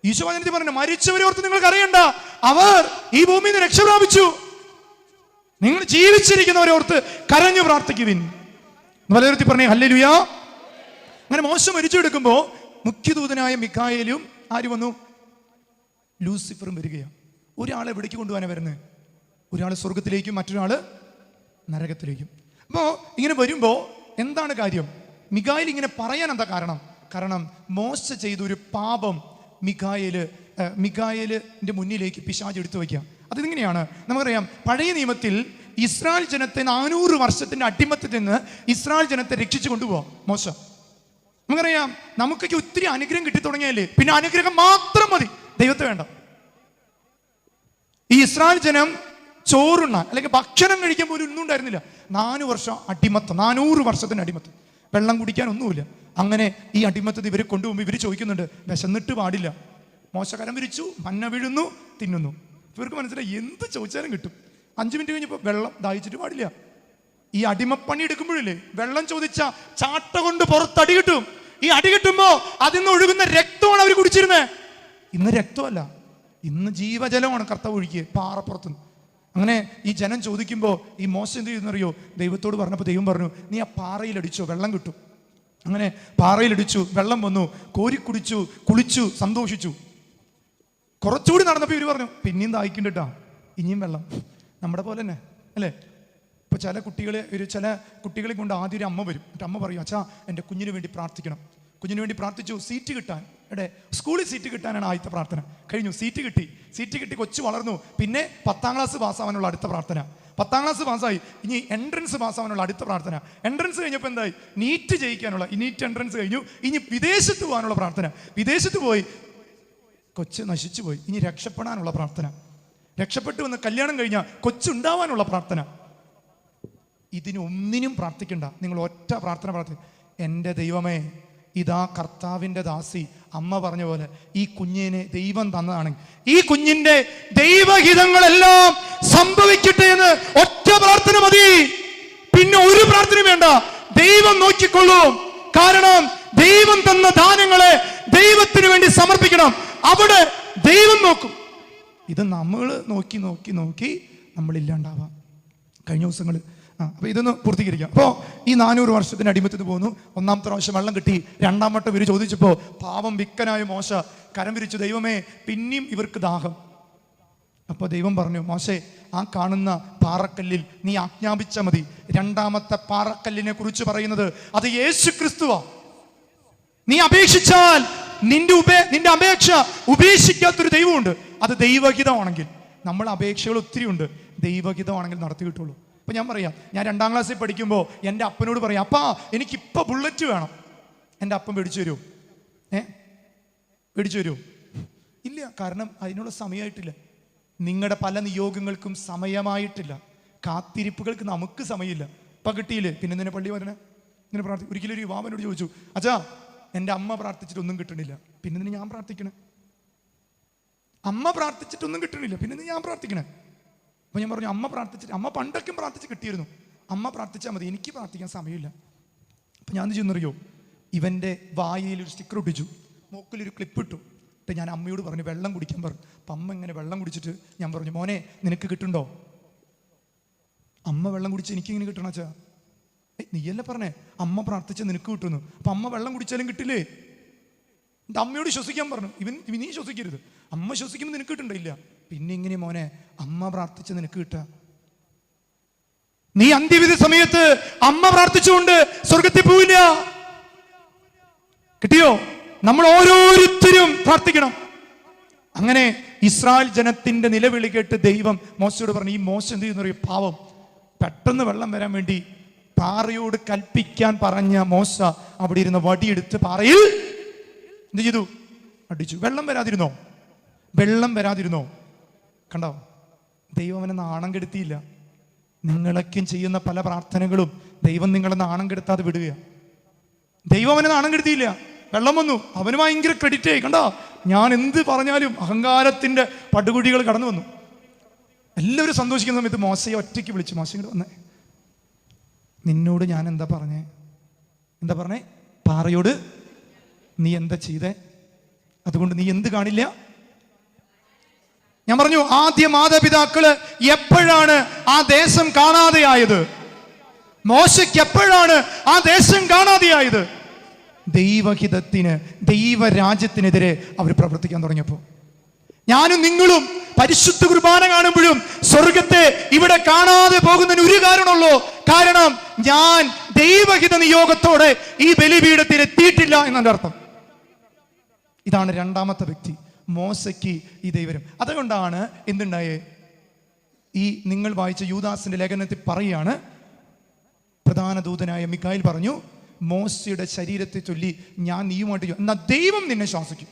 ഈശോ വചനത്തിൽ പറഞ്ഞു, മരിച്ചവരെ ഓർത്ത് നിങ്ങൾക്ക് അറിയണ്ട, അവർ ഈ ഭൂമിയിൽ നിന്ന് രക്ഷ പ്രാപിച്ചു. നിങ്ങൾ ജീവിച്ചിരിക്കുന്നവരെ ഓർത്ത് കരഞ്ഞു പ്രാർത്ഥിക്കുവിൻ. വലയിരുത്തി പറഞ്ഞേ ഹല്ലേലൂയാ. അങ്ങനെ മോശം മരിച്ചു എടുക്കുമ്പോൾ മുഖ്യദൂതനായ മിഖായേലും ആര് വന്നു? ലൂസിഫറും വരികയാണ്. ഒരാളെ എവിടേക്ക് കൊണ്ടുപോകാനാണ് വരുന്നത്? ഒരാൾ സ്വർഗത്തിലേക്കും മറ്റൊരാൾ നരകത്തിലേക്കും. അപ്പോൾ ഇങ്ങനെ വരുമ്പോൾ എന്താണ് കാര്യം? മിഖായേൽ ഇങ്ങനെ പറയാൻ എന്താ കാരണം? കാരണം മോശ ചെയ്തൊരു പാപം മിഖായേലിന്റെ മുന്നിലേക്ക് പിശാച് എടുത്തു വയ്ക്കുക. അതിങ്ങനെയാണ്. നമുക്കറിയാം, പഴയ നിയമത്തിൽ ഇസ്രായേൽ ജനത്തെ 400 വർഷത്തിന്റെ അടിമത്തിൽ നിന്ന് ഇസ്രായേൽ ജനത്തെ രക്ഷിച്ചു കൊണ്ടുപോകാം മോശ. നമുക്കറിയാം, നമുക്കൊക്കെ ഒത്തിരി അനുഗ്രഹം കിട്ടി തുടങ്ങിയല്ലേ, പിന്നെ അനുഗ്രഹം മാത്രം മതി, ദൈവത്തെ വേണ്ട. ഈ ഇസ്രായേൽ ജനം ചോറുണ്ണ അല്ലെങ്കിൽ ഭക്ഷണം കഴിക്കാൻ പോലും ഒന്നും ഉണ്ടായിരുന്നില്ല. 4 വർഷം അടിമത്തം, 400 വർഷത്തിന്റെ അടിമത്തം, വെള്ളം കുടിക്കാൻ ഒന്നുമില്ല. അങ്ങനെ ഈ അടിമത്തത്തിൽ ഇവർ കൊണ്ടുപോകുമ്പോൾ ഇവർ ചോദിക്കുന്നുണ്ട്, വിശന്നിട്ട് പാടില്ല, മോശ കരം വിരിച്ചു, മന്ന വീഴുന്നു, തിന്നുന്നു. ഇവർക്ക് മനസ്സിലായി എന്ത് ചോദിച്ചാലും കിട്ടും. 5 മിനിറ്റ് കഴിഞ്ഞപ്പോൾ വെള്ളം ദാഹിച്ചിട്ട് പാടില്ല. ഈ അടിമപ്പണി എടുക്കുമ്പോഴില്ലേ, വെള്ളം ചോദിച്ച ചാട്ട കൊണ്ട് പുറത്തടി കിട്ടും. ഈ അടി കിട്ടുമ്പോ അതിൽ നിന്ന് ഒഴുകുന്ന രക്തമാണ് അവർ കുടിച്ചിരുന്നത്. ഇന്ന് രക്തമല്ല, ഇന്ന് ജീവജലമാണ് കർത്താവ് ഒഴുകിയത് പാറപ്പുറത്തുനിന്ന്. അങ്ങനെ ഈ ജനം ചോദിക്കുമ്പോൾ ഈ മോശം എന്ത് ചെയ്യുന്നറിയോ, ദൈവത്തോട് പറഞ്ഞപ്പോൾ ദൈവം പറഞ്ഞു, നീ ആ പാറയിലടിച്ചോ, വെള്ളം കിട്ടും. അങ്ങനെ പാറയിലടിച്ചു, വെള്ളം വന്നു, കോരി കുടിച്ചു, കുളിച്ചു, സന്തോഷിച്ചു. കുറച്ചുകൂടി നടന്നപ്പോൾ ഇവർ പറഞ്ഞു, പിന്നെയും ദാഹിക്കുന്നുണ്ട്, ഇനിയും വെള്ളം. നമ്മുടെ പോലെ തന്നെ അല്ലേ? ഇപ്പോൾ ചില കുട്ടികളെ കൊണ്ട് ആദ്യം ഒരു അമ്മ വരും. എന്നിട്ട് അമ്മ പറയും, അച്ഛാ എൻ്റെ കുഞ്ഞിന് വേണ്ടി പ്രാർത്ഥിക്കണം. കുഞ്ഞിന് വേണ്ടി പ്രാർത്ഥിച്ചു, സീറ്റ് കിട്ടാൻ. സ്കൂളിൽ സീറ്റ് കിട്ടാനാണ് ആദ്യത്തെ പ്രാർത്ഥന. കഴിഞ്ഞു, സീറ്റ് കിട്ടി, കൊച്ചു വളർന്നു. പിന്നെ 10ാം ക്ലാസ് പാസ്സാവാനുള്ള അടുത്ത പ്രാർത്ഥന. 10ാം ക്ലാസ് പാസ്സായി, ഇനി എൻട്രൻസ് പാസ്സാവാനുള്ള അടുത്ത പ്രാർത്ഥന. എൻട്രൻസ് കഴിഞ്ഞപ്പോൾ എന്തായി, നീറ്റ് ജയിക്കാനുള്ള, നീറ്റ് എൻട്രൻസ് കഴിഞ്ഞു. ഇനി വിദേശത്ത് പോകാനുള്ള പ്രാർത്ഥന. വിദേശത്ത് പോയി, കൊച്ച് നശിച്ചു പോയി, ഇനി രക്ഷപ്പെടാനുള്ള പ്രാർത്ഥന. രക്ഷപ്പെട്ടു വന്ന് കല്യാണം കഴിഞ്ഞാൽ കൊച്ചുണ്ടാവാനുള്ള പ്രാർത്ഥന. ഇതിനൊന്നിനും പ്രാർത്ഥിക്കണ്ട, നിങ്ങൾ ഒറ്റ പ്രാർത്ഥന എൻ്റെ ദൈവമേ, ഇതാ കർത്താവിൻ്റെ ദാസി അമ്മ പറഞ്ഞ പോലെ ഈ കുഞ്ഞിനെ ദൈവം തന്നതാണെങ്കിൽ ഈ കുഞ്ഞിന്റെ ദൈവഹിതങ്ങളെല്ലാം സംഭവിക്കട്ടെ എന്ന് ഒറ്റ പ്രാർത്ഥന മതി. പിന്നെ ഒരു പ്രാർത്ഥന വേണ്ട, ദൈവം നോക്കിക്കൊള്ളും. കാരണം ദൈവം തന്ന ദാനങ്ങളെ ദൈവത്തിന് വേണ്ടി സമർപ്പിക്കണം, അവിടെ ദൈവം നോക്കും. ഇത് നമ്മൾ നോക്കി നമ്മളില്ലാണ്ടാവാം. കഴിഞ്ഞ ദിവസങ്ങൾ അപ്പൊ ഇതൊന്ന് പൂർത്തീകരിക്കാം. അപ്പോൾ ഈ 400 വർഷത്തിന് അടിമത്തിന് പോകുന്നു. 1ാമത്തെ പ്രാവശ്യം വെള്ളം കിട്ടി. 2ാം വട്ടം ഇവർ ചോദിച്ചപ്പോൾ പാവം വിക്കനായ മോശ കരം വിരിച്ചു, ദൈവമേ പിന്നെയും ഇവർക്ക് ദാഹം. അപ്പോൾ ദൈവം പറഞ്ഞു, മോശേ ആ കാണുന്ന പാറക്കല്ലിൽ നീ ആജ്ഞാപിച്ചാൽ മതി. 2ാമത്തെ പാറക്കല്ലിനെ കുറിച്ച് പറയുന്നത് അത് യേശു ക്രിസ്തുവാ. നീ അപേക്ഷിച്ചാൽ നിന്റെ അപേക്ഷ ഉപേക്ഷിക്കാത്തൊരു ദൈവമുണ്ട്. അത് ദൈവഹിതമാണെങ്കിൽ. നമ്മൾ അപേക്ഷകൾ ഒത്തിരി ഉണ്ട്, ദൈവഹിതമാണെങ്കിൽ നടത്തി കിട്ടുള്ളൂ. അപ്പൊ ഞാൻ പറയാം, ഞാൻ 2ാം ക്ലാസ്സിൽ പഠിക്കുമ്പോൾ എൻ്റെ അപ്പനോട് പറയാം, അപ്പാ എനിക്കിപ്പോൾ ബുള്ളറ്റ് വേണം. എൻ്റെ അപ്പൻ മേടിച്ചു തരുമോ? മേടിച്ചു തരുമോ? ഇല്ല, കാരണം അതിനുള്ള സമയമായിട്ടില്ല. നിങ്ങളുടെ പല നിയോഗങ്ങൾക്കും സമയമായിട്ടില്ല. കാത്തിരിപ്പുകൾക്ക് നമുക്ക് സമയമില്ല. ഇപ്പം കിട്ടിയില്ലേ, പിന്നെ നിന്നെ പള്ളി വരണേ, ഇങ്ങനെ പ്രാർത്ഥിക്കും. ഒരിക്കലും ഒരു യുവാവനോട് ചോദിച്ചു, അച്ഛാ എൻ്റെ അമ്മ പ്രാർത്ഥിച്ചിട്ടൊന്നും കിട്ടണില്ല, പിന്നെ നിന്നെ ഞാൻ പ്രാർത്ഥിക്കണേ. അമ്മ പ്രാർത്ഥിച്ചിട്ടൊന്നും കിട്ടണില്ല, പിന്നെ ഞാൻ പ്രാർത്ഥിക്കണേ. അപ്പൊ ഞാൻ പറഞ്ഞു, അമ്മ പ്രാർത്ഥിച്ചിട്ട്, അമ്മ പണ്ടൊക്കെ പ്രാർത്ഥിച്ച് കിട്ടിയിരുന്നു, അമ്മ പ്രാർത്ഥിച്ചാൽ മതി, എനിക്ക് പ്രാർത്ഥിക്കാൻ സമയമില്ല. അപ്പൊ ഞാൻ ചെന്നറിയോ, ഇവന്റെ വായിൽ ഒരു സ്റ്റിക്കർ ഒട്ടിച്ചു, മൂക്കിലൊരു ക്ലിപ്പ് ഇട്ടു. എന്നിട്ട് ഞാൻ അമ്മയോട് പറഞ്ഞു വെള്ളം കുടിക്കാൻ പറഞ്ഞു. അപ്പം അമ്മ ഇങ്ങനെ വെള്ളം കുടിച്ചിട്ട് ഞാൻ പറഞ്ഞു, മോനെ നിനക്ക് കിട്ടുണ്ടോ? അമ്മ വെള്ളം കുടിച്ച് എനിക്കിങ്ങനെ കിട്ടണ വെച്ചാ, നീയല്ലേ പറഞ്ഞേ അമ്മ പ്രാർത്ഥിച്ച് നിനക്ക് കിട്ടുന്നു. അപ്പം അമ്മ വെള്ളം കുടിച്ചാലും കിട്ടില്ലേ? എൻ്റെ അമ്മയോട് ശ്വസിക്കാൻ പറഞ്ഞു. നീ ശ്വസിക്കരുത്, അമ്മ ശ്വസിക്കുമ്പോൾ നിനക്ക് കിട്ടുന്നില്ല. പിന്നെ ഇങ്ങനെ മോനെ അമ്മ പ്രാർത്ഥിച്ച് നിനക്ക് കിട്ടുക? നീ അന്ത്യവിധി സമയത്ത് അമ്മ പ്രാർത്ഥിച്ചുകൊണ്ട് സ്വർഗത്തിൽ പോവില്ല. കിട്ടിയോ? നമ്മൾ ഓരോരുത്തരും പ്രാർത്ഥിക്കണം. അങ്ങനെ ഇസ്രായേൽ ജനത്തിന്റെ നിലവിളി കേട്ട് ദൈവം മോശയോട് പറഞ്ഞു. ഈ മോശം എന്ത് ചെയ്യുന്ന പാവം, പെട്ടെന്ന് വെള്ളം വരാൻ വേണ്ടി പാറയോട് കൽപ്പിക്കാൻ പറഞ്ഞ മോശ അവിടെ ഇരുന്ന വടിയെടുത്ത് പാറയിൽ എന്ത് ചെയ്തു? അടിച്ചു. വെള്ളം വരാതിരുന്നോ? വെള്ളം വരാതിരുന്നോ? കണ്ടോ? ദൈവം അവനെ നാണം കെടുത്തിയില്ല. നിങ്ങളൊക്കെ ചെയ്യുന്ന പല പ്രാർത്ഥനകളും ദൈവം നിങ്ങളെ നാണം കെടുത്താതെ വിടുക. ദൈവം അവനെ നാണം കെടുത്തിയില്ല. വെള്ളം വന്നു, അവന് ഭയങ്കര ക്രെഡിറ്റ് ആയി. കണ്ടോ, ഞാൻ എന്ത് പറഞ്ഞാലും അഹങ്കാരത്തിന്റെ പടുകുഴികൾ കടന്നു വന്നു. എല്ലാവരും സന്തോഷിക്കുന്ന സമയത്ത് മോശയെ ഒറ്റയ്ക്ക് വിളിച്ചു, മോശം ഇങ്ങോട്ട് വന്നേ, നിന്നോട് ഞാൻ എന്താ പറഞ്ഞേ? പാറയോട് നീ എന്താ ചെയ്തേ? അതുകൊണ്ട് നീ എന്ത് കാണില്ല? ഞാൻ പറഞ്ഞു, ആദ്യ മാതാപിതാക്കള് എപ്പോഴാണ് ആ ദേശം കാണാതെയായത്? മോശയ്ക്ക് എപ്പോഴാണ് ആ ദേശം കാണാതെയായത്? ദൈവഹിതത്തിന്, ദൈവരാജ്യത്തിനെതിരെ അവർ പ്രവർത്തിക്കാൻ തുടങ്ങിയപ്പോൾ. ഞാനും നിങ്ങളും പരിശുദ്ധ കുർബാന കാണുമ്പോഴും സ്വർഗത്തെ ഇവിടെ കാണാതെ പോകുന്നതിന് ഒരു കാരണമുള്ളൂ. കാരണം ഞാൻ ദൈവഹിത നിയോഗത്തോടെ ഈ ബലിപീഠത്തിൽ എത്തിയിട്ടില്ല എന്നതിന്റെ അർത്ഥം. ഇതാണ് രണ്ടാമത്തെ വ്യക്തി, മോശയ്ക്ക് ഈ ദൈവം. അതുകൊണ്ടാണ് എന്തുണ്ടായേ? ഈ നിങ്ങൾ വായിച്ച യൂദാസിന്റെ ലേഖനത്തിൽ പറയാണ്, പ്രധാന ദൂതനായ മിഖായിൽ പറഞ്ഞു, മോശയുടെ ശരീരത്തെ ചൊല്ലി ഞാൻ നീയുമായിട്ട് എന്നാ ദൈവം നിന്നെ ശ്വാസിക്കും.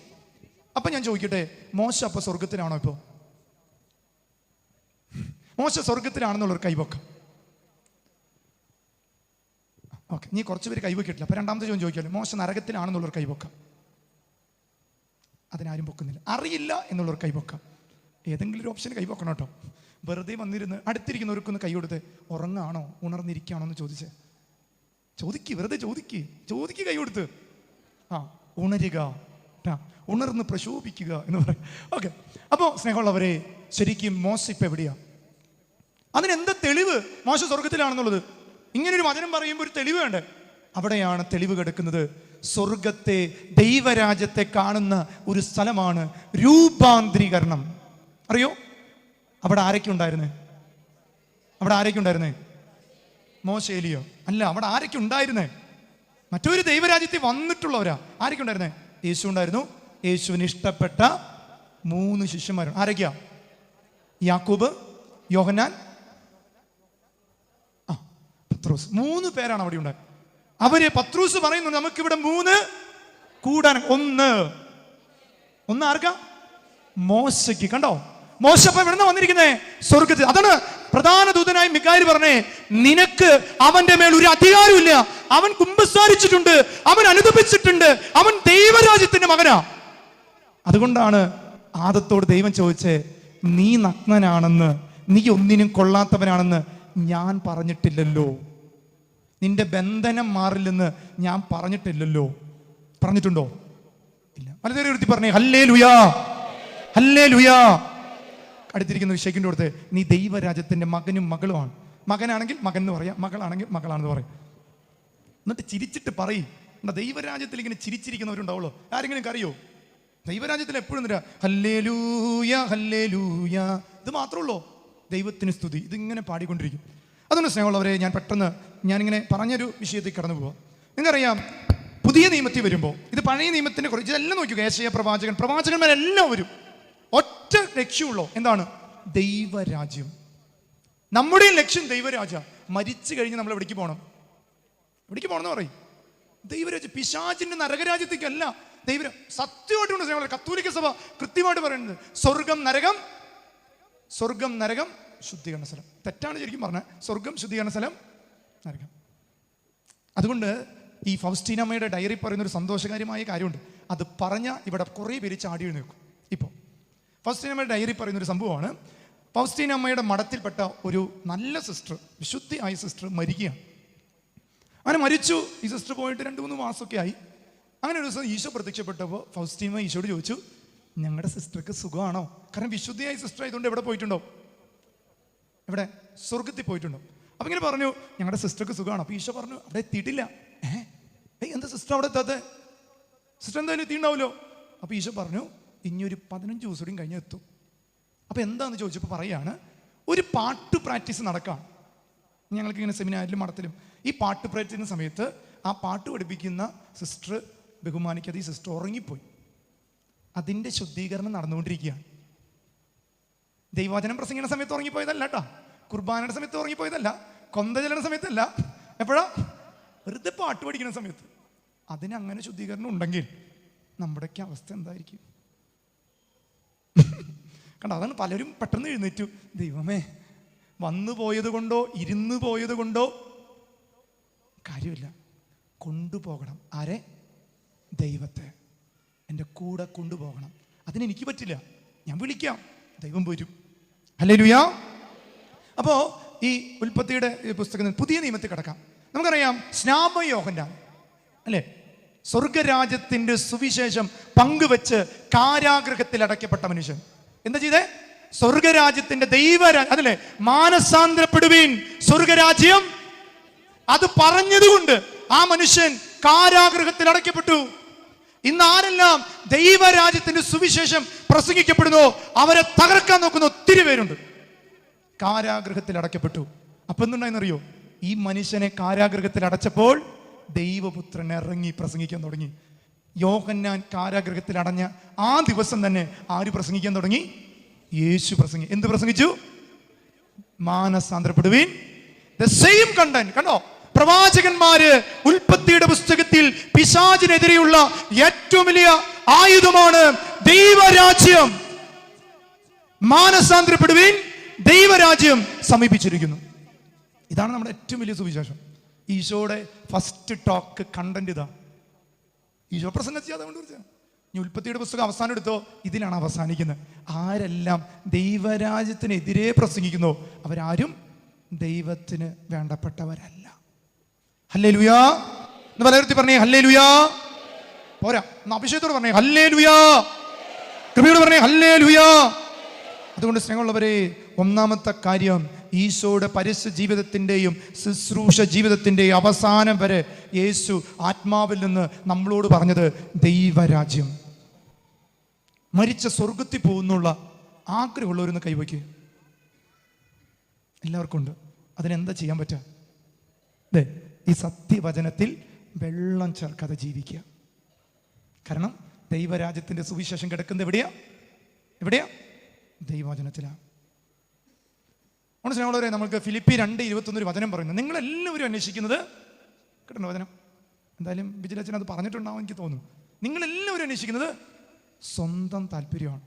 അപ്പൊ ഞാൻ ചോദിക്കട്ടെ, മോശ അപ്പൊ സ്വർഗത്തിലാണോ? ഇപ്പോ മോശ സ്വർഗത്തിലാണെന്നുള്ളൊരു കൈവക്കം. ഓക്കെ, നീ കുറച്ച് പേര് കൈവക്കിട്ടില്ല. അപ്പൊ രണ്ടാമത്തെ ചോദ്യം ചോദിക്കാമല്ലോ, മോശ നരകത്തിലാണെന്നുള്ളൊരു കൈവക്കം. അതിനാരും പൊക്കുന്നില്ല. അറിയില്ല എന്നുള്ളവർ കൈപൊക്കാം. ഏതെങ്കിലും ഒരു ഓപ്ഷൻ കൈപൊക്കണം കേട്ടോ. വെറുതെ വന്നിരുന്ന് അടുത്തിരിക്കുന്നവർക്കൊന്ന് കൈ കൊടുത്ത് ഉറങ്ങാണോ ഉണർന്നിരിക്കുകയാണോ എന്ന് ചോദിക്ക്, വെറുതെ ചോദിക്ക് കൈ കൊടുത്ത്. ഉണരുക, ഉണർന്ന് പ്രശോഭിക്കുക എന്ന് പറയും. ഓക്കെ, അപ്പോൾ സ്നേഹമുള്ളവരെ, ശരിക്കും മോശ ഇപ്പം എവിടെയാ? അതിനെന്താ തെളിവ് മോശ സ്വർഗത്തിലാണെന്നുള്ളത്? ഇങ്ങനൊരു വചനം പറയുമ്പോൾ ഒരു തെളിവ് വേണ്ടേ? അവിടെയാണ് തെളിവ് കിടക്കുന്നത്. സ്വർഗത്തെ, ദൈവരാജ്യത്തെ കാണുന്ന ഒരു സ്ഥലമാണ് രൂപാന്തരീകരണം. അറിയോ? അവിടെ ആരൊക്കെ ഉണ്ടായിരുന്നേ? മോശ, ഏലിയോ? അല്ല, അവിടെ ആരൊക്കെ ഉണ്ടായിരുന്നേ? മറ്റൊരു ദൈവരാജ്യത്തിൽ വന്നിട്ടുള്ളവരാ. ആരൊക്കെ ഉണ്ടായിരുന്നേ? യേശു ഉണ്ടായിരുന്നു. യേശുവിന് ഇഷ്ടപ്പെട്ട 3 ശിഷ്യന്മാരും. ആരൊക്കെയാ? യാക്കോബ്, യോഹന്നാൻ, പത്രോസ്. 3 പേരാണ് അവിടെ ഉണ്ടായത്. അവര് പത്രോസ് പറയുന്നു, നമുക്കിവിടെ 3 കൂടാൻ. ഒന്ന് ആർക്കാ? മോശയ്ക്ക്. കണ്ടോ, മോശ ഇപ്പൊ എവിടുന്ന വന്നിരിക്കുന്നേ? സ്വർഗത്തിൽ. അതാണ് പ്രധാന ദൂതനായി മിഖായേൽ പറഞ്ഞേ, നിനക്ക് അവന്റെ മേൽ ഒരു അധികാരമില്ല. അവൻ കുമ്പസാരിച്ചിട്ടുണ്ട്, അവൻ അനുദപിച്ചിട്ടുണ്ട്, അവൻ ദൈവരാജ്യത്തിന്റെ മകനാ. അതുകൊണ്ടാണ് ആദത്തോട് ദൈവം ചോദിച്ചേ, നീ നഗ്നനാണെന്ന്, നീ ഒന്നിനും കൊള്ളാത്തവനാണെന്ന് ഞാൻ പറഞ്ഞിട്ടില്ലല്ലോ, നിന്റെ ബന്ധനം മാറില്ലെന്ന് ഞാൻ പറഞ്ഞിട്ടില്ലല്ലോ. പറഞ്ഞിട്ടുണ്ടോ? ഇല്ല. വളരെ ഉയർത്തി പറഞ്ഞേ ഹല്ലേലൂയാ, ഹല്ലേലൂയാ. അടുത്തിരിക്കുന്ന വിഷയക്കിൻ്റെ കൊടുത്ത്, നീ ദൈവരാജ്യത്തിന്റെ മകനും മകളുമാണ്. മകനാണെങ്കിൽ മകൻ എന്ന് പറയാം, മകളാണെങ്കിൽ മകളാണെന്ന് പറയും. എന്നിട്ട് ചിരിച്ചിട്ട് പറയും. ദൈവരാജ്യത്തിൽ ഇങ്ങനെ ചിരിച്ചിരിക്കുന്നവരുണ്ടാവുള്ളൂ. ആരെങ്കിലും അറിയോ? ദൈവരാജ്യത്തിൽ എപ്പോഴും ഹല്ലേലൂയ ഹല്ലേലൂയ, ഇത് മാത്രമുള്ളൂ. ദൈവത്തിന് സ്തുതി, ഇതിങ്ങനെ പാടിക്കൊണ്ടിരിക്കും. അതുകൊണ്ട് സ്നേഹമുള്ളവരെ, ഞാനിങ്ങനെ പറഞ്ഞൊരു വിഷയത്തിൽ കടന്നു പോവാം. നിങ്ങൾക്കറിയാം, പുതിയ നിയമത്തിൽ വരുമ്പോൾ ഇത് പഴയ നിയമത്തിന്റെ കുറിച്ച് ഇതെല്ലാം നോക്കുക. യേശയ്യാ പ്രവാചകന്മാരെല്ലാം വരും. ഒറ്റ ലക്ഷ്യമുള്ളൂ. എന്താണ്? ദൈവരാജ്യം. നമ്മുടെയും ലക്ഷ്യം ദൈവരാജ്യം. മരിച്ചു കഴിഞ്ഞ് നമ്മൾ എവിടേക്ക് പോകണം എന്ന് പറയും? ദൈവരാജ്യം. പിശാചിന്റെ നരകരാജ്യത്തേക്കല്ല. സത്യമായിട്ടുണ്ട് കത്തോലിക്ക സഭ കൃത്യമായിട്ട് പറയുന്നത്. സ്വർഗം നരകം ശുദ്ധീകരണ സ്ഥലം. തെറ്റാണ് ശരിക്കും പറഞ്ഞത്. സ്വർഗം ശുദ്ധീകരണ സ്ഥലം, നരകം. അതുകൊണ്ട് ഈ ഫൗസ്റ്റീനമ്മയുടെ ഡയറി പറയുന്നൊരു സന്തോഷകരമായ കാര്യമുണ്ട്. അത് പറഞ്ഞാൽ ഇവിടെ കുറേ പേര് ചാടി എഴുന്നേൽക്കും. ഇപ്പോൾ ഫൗസ്റ്റീനമ്മയുടെ ഡയറി പറയുന്നൊരു സംഭവമാണ്. ഫൗസ്റ്റീനമ്മയുടെ മഠത്തിൽപ്പെട്ട ഒരു നല്ല സിസ്റ്റർ, വിശുദ്ധിയായ സിസ്റ്റർ മരിക്കുകയാണ്. അങ്ങനെ മരിച്ചു. ഈ സിസ്റ്റർ പോയിട്ട് 2-3 മാസമൊക്കെ ആയി. അങ്ങനെ ഒരു ദിവസം ഈശോ പ്രത്യക്ഷപ്പെട്ടപ്പോൾ ഫൗസ്റ്റീനമ്മ ഈശോയോട് ചോദിച്ചു, ഞങ്ങളുടെ സിസ്റ്റർക്ക് സുഖമാണോ? കാരണം വിശുദ്ധിയായ സിസ്റ്റർ ആയതുകൊണ്ട് എവിടെ പോയിട്ടുണ്ടോ? എവിടെ? സ്വർഗത്തിൽ പോയിട്ടുണ്ടോ? അപ്പം ഇങ്ങനെ പറഞ്ഞു, ഞങ്ങളുടെ സിസ്റ്റർക്ക് സുഖമാണ്. അപ്പോൾ ഈശോ പറഞ്ഞു, അവിടെ എത്തിയിട്ടില്ല. എന്താ സിസ്റ്റർ അവിടെ എത്താതെ? സിസ്റ്റർ എന്തായാലും എത്തിയിട്ടുണ്ടാവുമല്ലോ. അപ്പോൾ ഈശോ പറഞ്ഞു, ഇനിയൊരു 15 ദിവസം കൂടി കഴിഞ്ഞ് എത്തും. അപ്പോൾ എന്താന്ന് ചോദിച്ചപ്പോൾ പറയാണ്, ഒരു പാട്ട് പ്രാക്ടീസ് നടക്കുകയാണ്. ഞങ്ങൾക്കിങ്ങനെ സെമിനാരിലും മഠത്തിലും ഈ പാട്ട് പ്രാക്ടീസ് ചെയ്യുന്ന സമയത്ത് ആ പാട്ട് പഠിപ്പിക്കുന്ന സിസ്റ്റർ ബഹുമാനിക്കാതെ ഈ സിസ്റ്റർ ഉറങ്ങിപ്പോയി. അതിൻ്റെ ശുദ്ധീകരണം നടന്നുകൊണ്ടിരിക്കുകയാണ്. ദൈവവചനം പ്രസംഗിക്കുന്ന സമയത്ത് ഉറങ്ങിപ്പോയതല്ല കേട്ടോ, കുർബാനയുടെ സമയത്ത് ഉറങ്ങിപ്പോയതല്ല, കൊന്ത ചെല്ലുന്ന സമയത്തല്ല. എപ്പോഴാ? വെറുതെ പാട്ട് പഠിക്കുന്ന സമയത്ത്. അതിനങ്ങനെ ശുദ്ധീകരണം ഉണ്ടെങ്കിൽ നമ്മുടെയൊക്കെ അവസ്ഥ എന്തായിരിക്കും? കണ്ടോ, അതാണ് പലരും പെട്ടെന്ന് എഴുന്നേറ്റു. ദൈവമേ, വന്നു പോയത് കൊണ്ടോ ഇരുന്ന് പോയത് കൊണ്ടോ കാര്യമില്ല. കൊണ്ടുപോകണം. ആരെ? ദൈവത്തെ എൻ്റെ കൂടെ കൊണ്ടുപോകണം. അതിനെനിക്ക് പറ്റില്ല, ഞാൻ വിളിക്കാം, ദൈവം വരും. ഹല്ലേലൂയാ. അപ്പോൾ ഈ ഉൽപ്പത്തിയുടെ പുസ്തകത്തിൽ പുതിയ നിയമത്തിൽ കിടക്കാം. നമുക്കറിയാം, സ്നാപകയോഹന്നാൻ അല്ലേ, സ്വർഗരാജ്യത്തിന്റെ സുവിശേഷം പങ്കുവെച്ച് കാരാഗൃഹത്തിൽ അടയ്ക്കപ്പെട്ട മനുഷ്യൻ എന്താ ചെയ്തേ? സ്വർഗരാജ്യത്തിന്റെ ദൈവരാജ്യം അതല്ലേ, മാനസാന്തരപ്പെടുവീൻ, സ്വർഗരാജ്യം. അത് പറഞ്ഞതുകൊണ്ട് ആ മനുഷ്യൻ കാരാഗൃഹത്തിൽ അടയ്ക്കപ്പെട്ടു. ഇന്ന് ആരെല്ലാം ദൈവരാജ്യത്തിന്റെ സുവിശേഷം പ്രസംഗിക്കപ്പെടുന്നു അവരെ തകർക്കാൻ നോക്കുന്ന ഒത്തിരി പേരുണ്ട്. കാരാഗൃഹത്തിൽ അടയ്ക്കപ്പെട്ടു. അപ്പൊ എന്തുണ്ടായെന്നറിയോ? ഈ മനുഷ്യനെ കാരാഗൃഹത്തിൽ അടച്ചപ്പോൾ ദൈവപുത്രൻ ഇറങ്ങി പ്രസംഗിക്കാൻ തുടങ്ങി. യോഹന്നാൻ കാരാഗൃഹത്തിൽ അടഞ്ഞ ആ ദിവസം തന്നെ ആര് പ്രസംഗിക്കാൻ തുടങ്ങി? യേശു പ്രസംഗിച്ചു. എന്ത് പ്രസംഗിച്ചു? മാനസാന്തരപ്പെടുവീൻ. The same content. കണ്ടോ, പ്രവാചകന്മാര് ഉൽപ്പത്തിയുടെ പുസ്തകത്തിൽ പിശാചിനെതിരെയുള്ള ഏറ്റവും വലിയ ആയുധമാണ് ദൈവരാജ്യം. മാനസാന്തരപ്പെടുവീൻ, ദൈവരാജ്യം സമീപിച്ചിരിക്കുന്നു. ഇതാണ് നമ്മുടെ ഏറ്റവും വലിയ സുവിശേഷം. ഈശോയുടെ ഫസ്റ്റ് ടോക്ക് കണ്ടന്റ് ഇതാ. ഈശോ പ്രസംഗിച്ചത് അതുകൊണ്ട് ഇനി ഉൽപ്പത്തിയുടെ പുസ്തകം അവസാനം എടുത്തോ, ഇതിലാണ് അവസാനിക്കുന്നത്. ആരെല്ലാം ദൈവരാജ്യത്തിനെതിരെ പ്രസംഗിക്കുന്നോ അവരാരും ദൈവത്തിന് വേണ്ടപ്പെട്ടവരല്ല. ഹല്ലേലൂയാ എന്ന് പലയിടത്തിൽ പറഞ്ഞേ ഹല്ലേലൂയാ. പോരാ, അഭിഷേകത്തോട് പറഞ്ഞേ ഹല്ലേലൂയാ, കൃപയോട് പറഞ്ഞേ ഹല്ലേലൂയാ. അതുകൊണ്ട് സ്നേഹമുള്ളവരെ, ഒന്നാമത്തെ കാര്യം, ഈശോയുടെ പരസ്യ ജീവിതത്തിൻ്റെയും ശുശ്രൂഷ ജീവിതത്തിൻ്റെയും അവസാനം വരെ യേശു ആത്മാവിൽ നിന്ന് നമ്മളോട് പറഞ്ഞത് ദൈവരാജ്യം. മരിച്ച സ്വർഗത്തിൽ പോകുന്നുള്ള ആഗ്രഹമുള്ളവരൊന്ന് കൈവയ്ക്കുക. എല്ലാവർക്കും ഉണ്ട്. അതിനെന്താ ചെയ്യാൻ പറ്റുക? അതെ, ഈ സത്യവചനത്തിൽ വെള്ളം ചേർക്കാതെ ജീവിക്കുക. കാരണം ദൈവരാജ്യത്തിൻ്റെ സുവിശേഷം കിടക്കുന്നത് എവിടെയാ? ദൈവവചനത്തിലാണ്. സ്നേഹമുള്ളവരെ, നമുക്ക് ഫിലിപ്പി 2:21 വചനം പറയുന്നു. നിങ്ങളെല്ലാവരും അന്വേഷിക്കുന്നത്, കേട്ടോ വചനം, എന്തായാലും വിജിലച്ചൻ അത് പറഞ്ഞിട്ടുണ്ടാവും എനിക്ക് തോന്നുന്നു. നിങ്ങളെല്ലാവരും അന്വേഷിക്കുന്നത് സ്വന്തം താല്പര്യമാണ്,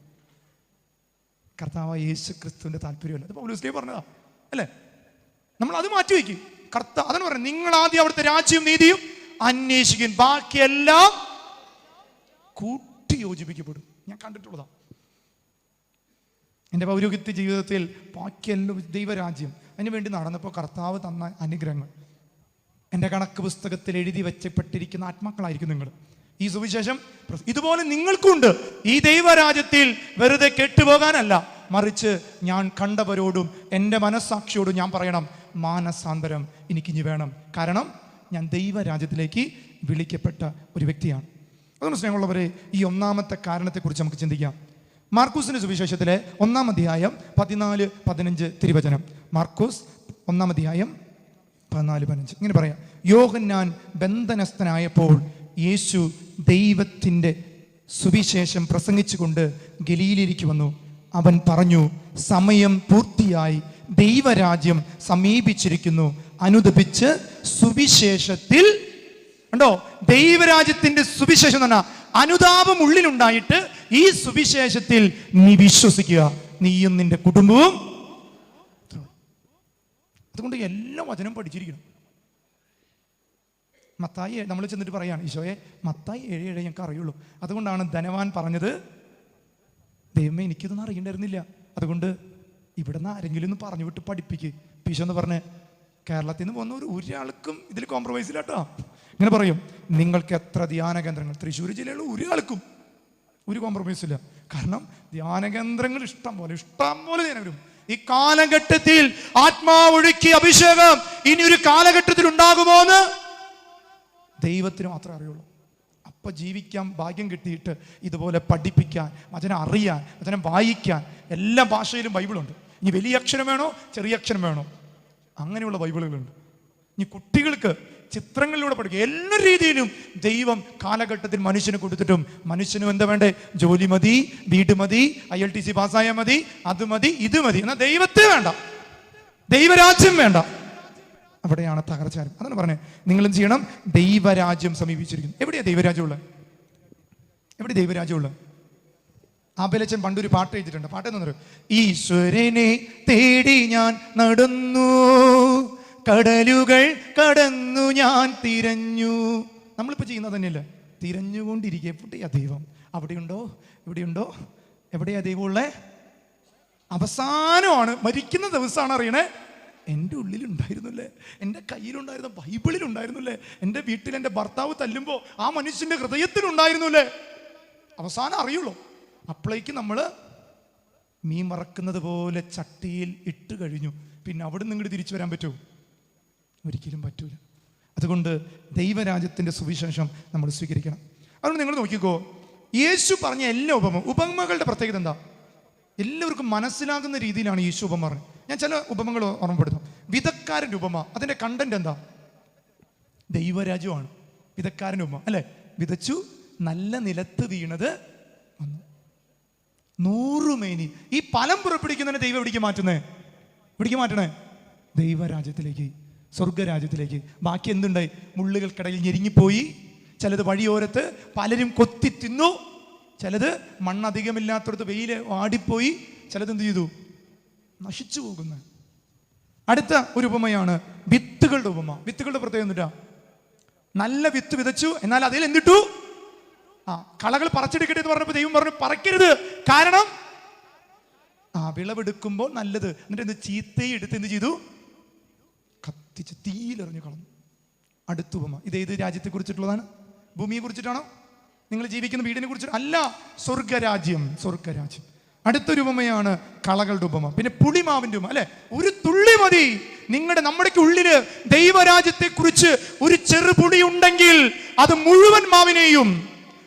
കർത്താവായ യേശു ക്രിസ്തുവിൻ്റെ താല്പര്യമല്ല. അത് പൗലോസ് പറഞ്ഞതാ അല്ലേ? നമ്മൾ അത് മാറ്റി വയ്ക്കും. അതാണ് പറയുന്നത്, നിങ്ങൾ ആദ്യം അവിടുത്തെ രാജ്യവും നീതിയും അന്വേഷിക്കും, ബാക്കിയെല്ലാം കൂട്ടി യോജിപ്പിക്കപ്പെടും. ഞാൻ കണ്ടിട്ടുള്ളതാ എൻ്റെ പൗരോഹിത്യ ജീവിതത്തിൽ. ബാക്കിയെല്ലാം ദൈവരാജ്യം, അതിനു വേണ്ടി നടന്നപ്പോൾ കർത്താവ് തന്ന അനുഗ്രഹങ്ങൾ എൻ്റെ കണക്ക് പുസ്തകത്തിൽ എഴുതി വെച്ചപ്പെട്ടിരിക്കുന്ന ആത്മാക്കളായിരിക്കും നിങ്ങൾ. ഈ സുവിശേഷം ഇതുപോലെ നിങ്ങൾക്കുണ്ട്. ഈ ദൈവരാജ്യത്തിൽ വെറുതെ കെട്ടുപോകാനല്ല, മറിച്ച് ഞാൻ കണ്ടവരോടും എൻ്റെ മനസ്സാക്ഷിയോടും ഞാൻ പറയണം, മാനസാന്തരം എനിക്കിനി വേണം. കാരണം ഞാൻ ദൈവരാജ്യത്തിലേക്ക് വിളിക്കപ്പെട്ട ഒരു വ്യക്തിയാണ്. അതുകൊണ്ട് സ്നേഹമുള്ളവരെ, ഈ ഒന്നാമത്തെ കാരണത്തെക്കുറിച്ച് നമുക്ക് ചിന്തിക്കാം. മാർക്കൂസിന്റെ സുവിശേഷത്തിലെ 1-ാം അധ്യായം 14-15 തിരുവചനം. മാർക്കൂസ് 1-ാം അധ്യായം 14-15 ഇങ്ങനെ പറയാം. യോഹന്നാൻ ബന്ധനസ്ഥനായപ്പോൾ യേശു ദൈവത്തിൻ്റെ സുവിശേഷം പ്രസംഗിച്ചുകൊണ്ട് ഗലീലയിലേക്ക് വന്നു. അവൻ പറഞ്ഞു, സമയം പൂർത്തിയായി, ദൈവരാജ്യം സമീപിച്ചിരിക്കുന്നു. അനുദപിച്ച് സുവിശേഷത്തിൽ, കണ്ടോ, ദൈവരാജ്യത്തിന്റെ സുവിശേഷം എന്ന് പറഞ്ഞാൽ അനുതാപം ഉള്ളിലുണ്ടായിട്ട് ഈ സുവിശേഷത്തിൽ നീ വിശ്വസിക്കുക, നീയും നിന്റെ കുടുംബവും. അതുകൊണ്ട് എല്ലാ വചനം പഠിച്ചിരിക്കണം. മത്തായി നമ്മൾ ചെന്നിട്ട് പറയാണ്, ഈശോയെ മത്തായി 7:7 ഞങ്ങൾക്ക് അറിയുള്ളൂ. അതുകൊണ്ടാണ് ധനവാൻ പറഞ്ഞത്, ദൈവമേ എനിക്കിതൊന്നും അറിയണ്ടായിരുന്നില്ല, അതുകൊണ്ട് ഇവിടെ നിന്ന് ആരെങ്കിലും ഒന്ന് പറഞ്ഞു വിട്ട് പഠിപ്പിക്കുക. ഈശോ എന്ന് പറഞ്ഞ്, കേരളത്തിൽ നിന്ന് പോകുന്ന ഒരാൾക്കും ഇതിൽ കോംപ്രമൈസ് ഇല്ല കേട്ടോ. ഇങ്ങനെ പറയും, നിങ്ങൾക്ക് എത്ര ധ്യാന കേന്ദ്രങ്ങൾ, തൃശ്ശൂർ ജില്ലയിലുള്ള ഒരാൾക്കും ഒരു കോംപ്രമൈസ് ഇല്ല. കാരണം ധ്യാന കേന്ദ്രങ്ങൾ ഇഷ്ടം പോലെ ജനവരും. ഈ കാലഘട്ടത്തിൽ ആത്മാവൊഴുക്കിയ അഭിഷേകം ഇനി ഒരു കാലഘട്ടത്തിൽ ഉണ്ടാകുമോ എന്ന് ദൈവത്തിന് മാത്രമേ അറിയുള്ളൂ. അപ്പൊ ജീവിക്കാൻ ഭാഗ്യം കിട്ടിയിട്ട് ഇതുപോലെ പഠിപ്പിക്കാൻ, വചനം അറിയാൻ, വചനം വായിക്കാൻ, എല്ലാ ഭാഷയിലും ബൈബിളുണ്ട്. ഇനി വലിയ അക്ഷരം വേണോ ചെറിയ അക്ഷരം വേണോ, അങ്ങനെയുള്ള ബൈബിളുകളുണ്ട്. ഇനി കുട്ടികൾക്ക് ചിത്രങ്ങളിലൂടെ പഠിക്കുക. എല്ലാ രീതിയിലും ദൈവം കാലഘട്ടത്തിൽ മനുഷ്യന് കൊടുത്തിട്ടും മനുഷ്യനും എന്താ വേണ്ടേ? ജോലി മതി, വീട് മതി, ILTC പാസ്സായാൽ മതി, അത് മതി, ഇത് മതി. എന്നാൽ ദൈവത്തെ വേണ്ട, ദൈവരാജ്യം വേണ്ട. അവിടെയാണ് തകർച്ചാരും. അതാണ് പറഞ്ഞത്, നിങ്ങളും ചെയ്യണം, ദൈവരാജ്യം സമീപിച്ചിരിക്കുന്നു. എവിടെയാ ദൈവരാജ്യമുള്ളത്? എവിടെ ദൈവരാജ്യമുള്ളത്? ആബേലച്ചൻ പണ്ടൊരു പാട്ട് എഴുതിയിട്ടുണ്ട്. പാട്ട് എന്ന് പറയും, ഈശ്വരനെ തേടി ഞാൻ നടന്നു, കടലുകൾ കടന്നു ഞാൻ തിരഞ്ഞു. നമ്മളിപ്പോൾ ചെയ്യുന്നത് തന്നെയല്ല, തിരഞ്ഞുകൊണ്ടിരിക്കുക. എവിടെയാ ദൈവം? അവിടെയുണ്ടോ? ഇവിടെയുണ്ടോ? എവിടെയാ ദൈവം ഉള്ളേ? അവസാനമാണ്, മരിക്കുന്ന ദിവസമാണ് അറിയണേ, എൻ്റെ ഉള്ളിലുണ്ടായിരുന്നില്ലേ, എൻ്റെ കയ്യിലുണ്ടായിരുന്ന ബൈബിളിലുണ്ടായിരുന്നില്ലേ, എൻ്റെ വീട്ടിൽ എൻ്റെ ഭർത്താവ് തല്ലുമ്പോൾ ആ മനുഷ്യൻ്റെ ഹൃദയത്തിലുണ്ടായിരുന്നില്ലേ, അവസാനം അറിയുള്ളൂ. അപ്പോഴേക്ക് നമ്മൾ മീൻ മറക്കുന്നത് പോലെ ചട്ടിയിൽ ഇട്ട് കഴിഞ്ഞു. പിന്നെ അവിടെ നിന്ന് ഇങ്ങോട്ട് തിരിച്ചു വരാൻ പറ്റുമോ? ഒരിക്കലും പറ്റൂല. അതുകൊണ്ട് ദൈവരാജ്യത്തിൻ്റെ സുവിശേഷം നമ്മൾ സ്വീകരിക്കണം. അതുകൊണ്ട് നിങ്ങൾ നോക്കിക്കോ, യേശു പറഞ്ഞ എല്ലാ ഉപമകളുടെ പ്രത്യേകത എന്താ? എല്ലാവർക്കും മനസ്സിലാകുന്ന രീതിയിലാണ് യേശു ഉപമ പറഞ്ഞത്. ഞാൻ ചില ഉപമകൾ ഓർമ്മപ്പെടുത്തും. വിതക്കാരൻ്റെ ഉപമ, അതിൻ്റെ കണ്ടന്റ് എന്താ? ദൈവരാജ്യമാണ് വിതക്കാരൻ്റെ ഉപമ അല്ലേ? വിതച്ചു, നല്ല നിലത്ത് വീണത് വന്നു 100 മേനി. ഈ ഫലം പുറപ്പെടുവിക്കുന്നതിനെ ദൈവം എവിടേക്ക് മാറ്റണേ? ദൈവരാജ്യത്തിലേക്ക്, സ്വർഗരാജ്യത്തിലേക്ക്. ബാക്കി എന്തുണ്ടായി? മുള്ളുകൾക്കിടയിൽ ഞെരുങ്ങിപ്പോയി, ചിലത് വഴിയോരത്ത് പലരും കൊത്തി തിന്നു, ചിലത് മണ്ണധികമില്ലാത്തടത്ത് വെയിൽ വാടിപ്പോയി, ചിലത് എന്ത് ചെയ്തു? നശിച്ചു പോകുന്നു. അടുത്ത ഒരു ഉപമയാണ് വിത്തുകളുടെ ഉപമ. വിത്തുകളുടെ പ്രത്യേകം എന്നിട്ടാ, നല്ല വിത്ത് വിതച്ചു, എന്നാൽ അതിൽ എന്തിട്ടു? കളകൾ പറിച്ചെടുക്കട്ടെ എന്ന് പറഞ്ഞപ്പോൾ ദൈവം പറഞ്ഞു പറിക്കരുത്, കാരണം വിളവെടുക്കുമ്പോൾ നല്ലത്. എന്നിട്ട് എന്ത് ചീത്തയും എടുത്ത് എന്ത് ചെയ്തു? കത്തിച്ച് തീയിലെറിഞ്ഞു കളഞ്ഞു. അടുത്ത ഉപമ. ഇത് ഏത് രാജ്യത്തെ കുറിച്ചിട്ടുള്ളതാണ്? ഭൂമിയെ കുറിച്ചിട്ടാണോ? നിങ്ങൾ ജീവിക്കുന്ന വീടിനെ കുറിച്ചിട്ട് അല്ല, സ്വർഗരാജ്യം. സ്വർഗരാജ്യം. അടുത്തൊരു ഉപമയാണ് കളകളുടെ ഉപമ. പിന്നെ പുളിമാവിന്റെ ഉപമ അല്ലെ. ഒരു തുള്ളി മതി നമ്മുടെ ഉള്ളില് ദൈവരാജ്യത്തെ കുറിച്ച് ഒരു ചെറുപുളി ഉണ്ടെങ്കിൽ അത് മുഴുവൻ മാവിനെയും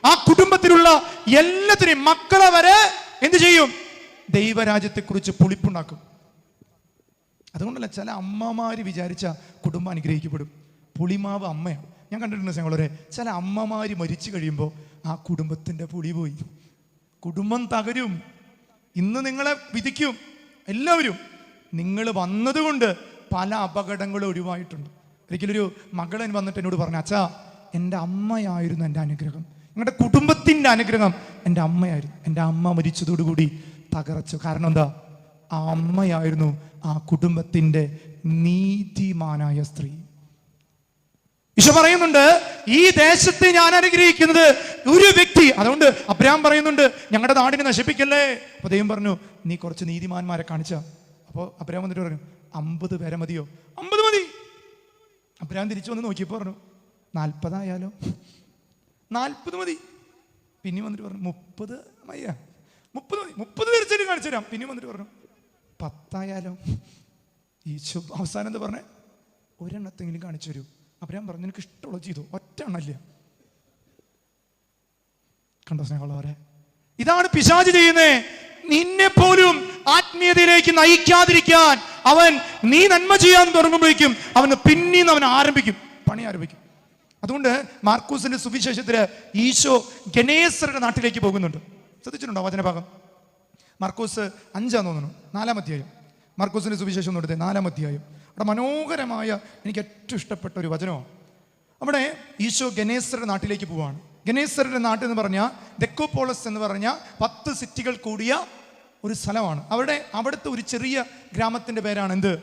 ആ കുടുംബത്തിലുള്ള എല്ലാത്തിനെയും മക്കളെ വരെ എന്ത് ചെയ്യും? ദൈവരാജ്യത്തെ കുറിച്ച് പുളിപ്പുണ്ടാക്കും. അതുകൊണ്ടല്ല ചില അമ്മമാര് വിചാരിച്ച കുടുംബം അനുഗ്രഹിക്കപ്പെടും. പുളിമാവ് അമ്മയാണ്. ഞാൻ കണ്ടിട്ടുണ്ട് ഞങ്ങളൊരെ ചില അമ്മമാര് മരിച്ചു കഴിയുമ്പോൾ ആ കുടുംബത്തിന്റെ പുളി പോയി, കുടുംബം തകരും. ഇന്ന് നിങ്ങളെ വിധിക്കും എല്ലാവരും. നിങ്ങൾ വന്നതുകൊണ്ട് പല അപകടങ്ങളും ഒഴിവായിട്ടുണ്ട്. ഒരിക്കലൊരു മകളൻ വന്നിട്ട് എന്നോട് പറഞ്ഞു, അച്ഛാ എൻ്റെ അമ്മയായിരുന്നു എൻ്റെ അനുഗ്രഹം, നിങ്ങളുടെ കുടുംബത്തിൻ്റെ അനുഗ്രഹം എൻ്റെ അമ്മയായിരുന്നു. എൻ്റെ അമ്മ മരിച്ചതോടുകൂടി തകർച്ചു. കാരണം എന്താ? ആ അമ്മയായിരുന്നു ആ കുടുംബത്തിൻ്റെ നീതിമാനായ സ്ത്രീ. ഈശോ പറയുന്നുണ്ട്, ഈ ദേശത്തെ ഞാൻ അനുഗ്രഹിക്കുന്നത് ഒരു വ്യക്തി. അതുകൊണ്ട് അബ്രഹാം പറയുന്നുണ്ട്, ഞങ്ങളുടെ നാടിനെ നശിപ്പിക്കല്ലേ. അപ്പൊ ദൈവം പറഞ്ഞു, നീ കുറച്ച് നീതിമാന്മാരെ കാണിച്ച. അപ്പോൾ അബ്രഹാം വന്നിട്ട് പറഞ്ഞു, 50 പേരെ മതിയോ? 50 മതി. അബ്രഹാം തിരിച്ചു വന്ന് നോക്കിയപ്പോൾ പറഞ്ഞു, 40 ആയാലോ? 40 മതി. പിന്നെ വന്നിട്ട് പറഞ്ഞു, 30 മയ്യ, 30 മതി, 30 തീർച്ചയായിട്ടും കാണിച്ചു തരാം. പിന്നെ വന്നിട്ട് പറഞ്ഞു, 10 ആയാലോ? ഈശോ അവസാനം എന്താ പറഞ്ഞേ? ഒരെണ്ണത്തെങ്കിലും കാണിച്ചു തരൂ. അബ്രഹാം പറഞ്ഞു, നിനക്ക് ഇഷ്ടമുള്ള ചെയ്തു, ഒറ്റ എണ്ണല്ല. കണ്ടോ സ്നേഹമുള്ളവരെ? ഇതാണ് പിശാച് ചെയ്യുന്നേ. നിന്നെ പോലും ആത്മീയതയിലേക്ക് നയിക്കാതിരിക്കാൻ അവൻ നീ നന്മ ചെയ്യാൻ തുടങ്ങുമ്പോഴേക്കും അവന് പിന്നീന്ന് അവൻ പണി ആരംഭിക്കും. അതുകൊണ്ട് മാർക്കൂസിന്റെ സുവിശേഷത്തില് ഈശോ ഗനേസരുടെ നാട്ടിലേക്ക് പോകുന്നുണ്ട്. ശ്രദ്ധിച്ചിട്ടുണ്ടോ വചനഭാഗം? മാർക്കോസ് 5 തോന്നുന്നു, 4-ാം അധ്യായം. മാർക്കോസിന്റെ സുവിശേഷം നോട്ടത്തെ 4-ാം അധ്യായം. അവിടെ മനോഹരമായ എനിക്ക് ഏറ്റവും ഇഷ്ടപ്പെട്ട ഒരു വചനമാണ്. അവിടെ ഈശോ ഗനേസരുടെ നാട്ടിലേക്ക് പോവാണ്. ഗനേസരുടെ നാട്ടിൽ എന്ന് പറഞ്ഞാൽ ദെക്കോപോളസ് എന്ന് പറഞ്ഞ 10 സിറ്റികൾ കൂടിയ ഒരു സ്ഥലമാണ്. അവിടുത്തെ ഒരു ചെറിയ ഗ്രാമത്തിന്റെ പേരാണ് എന്ത്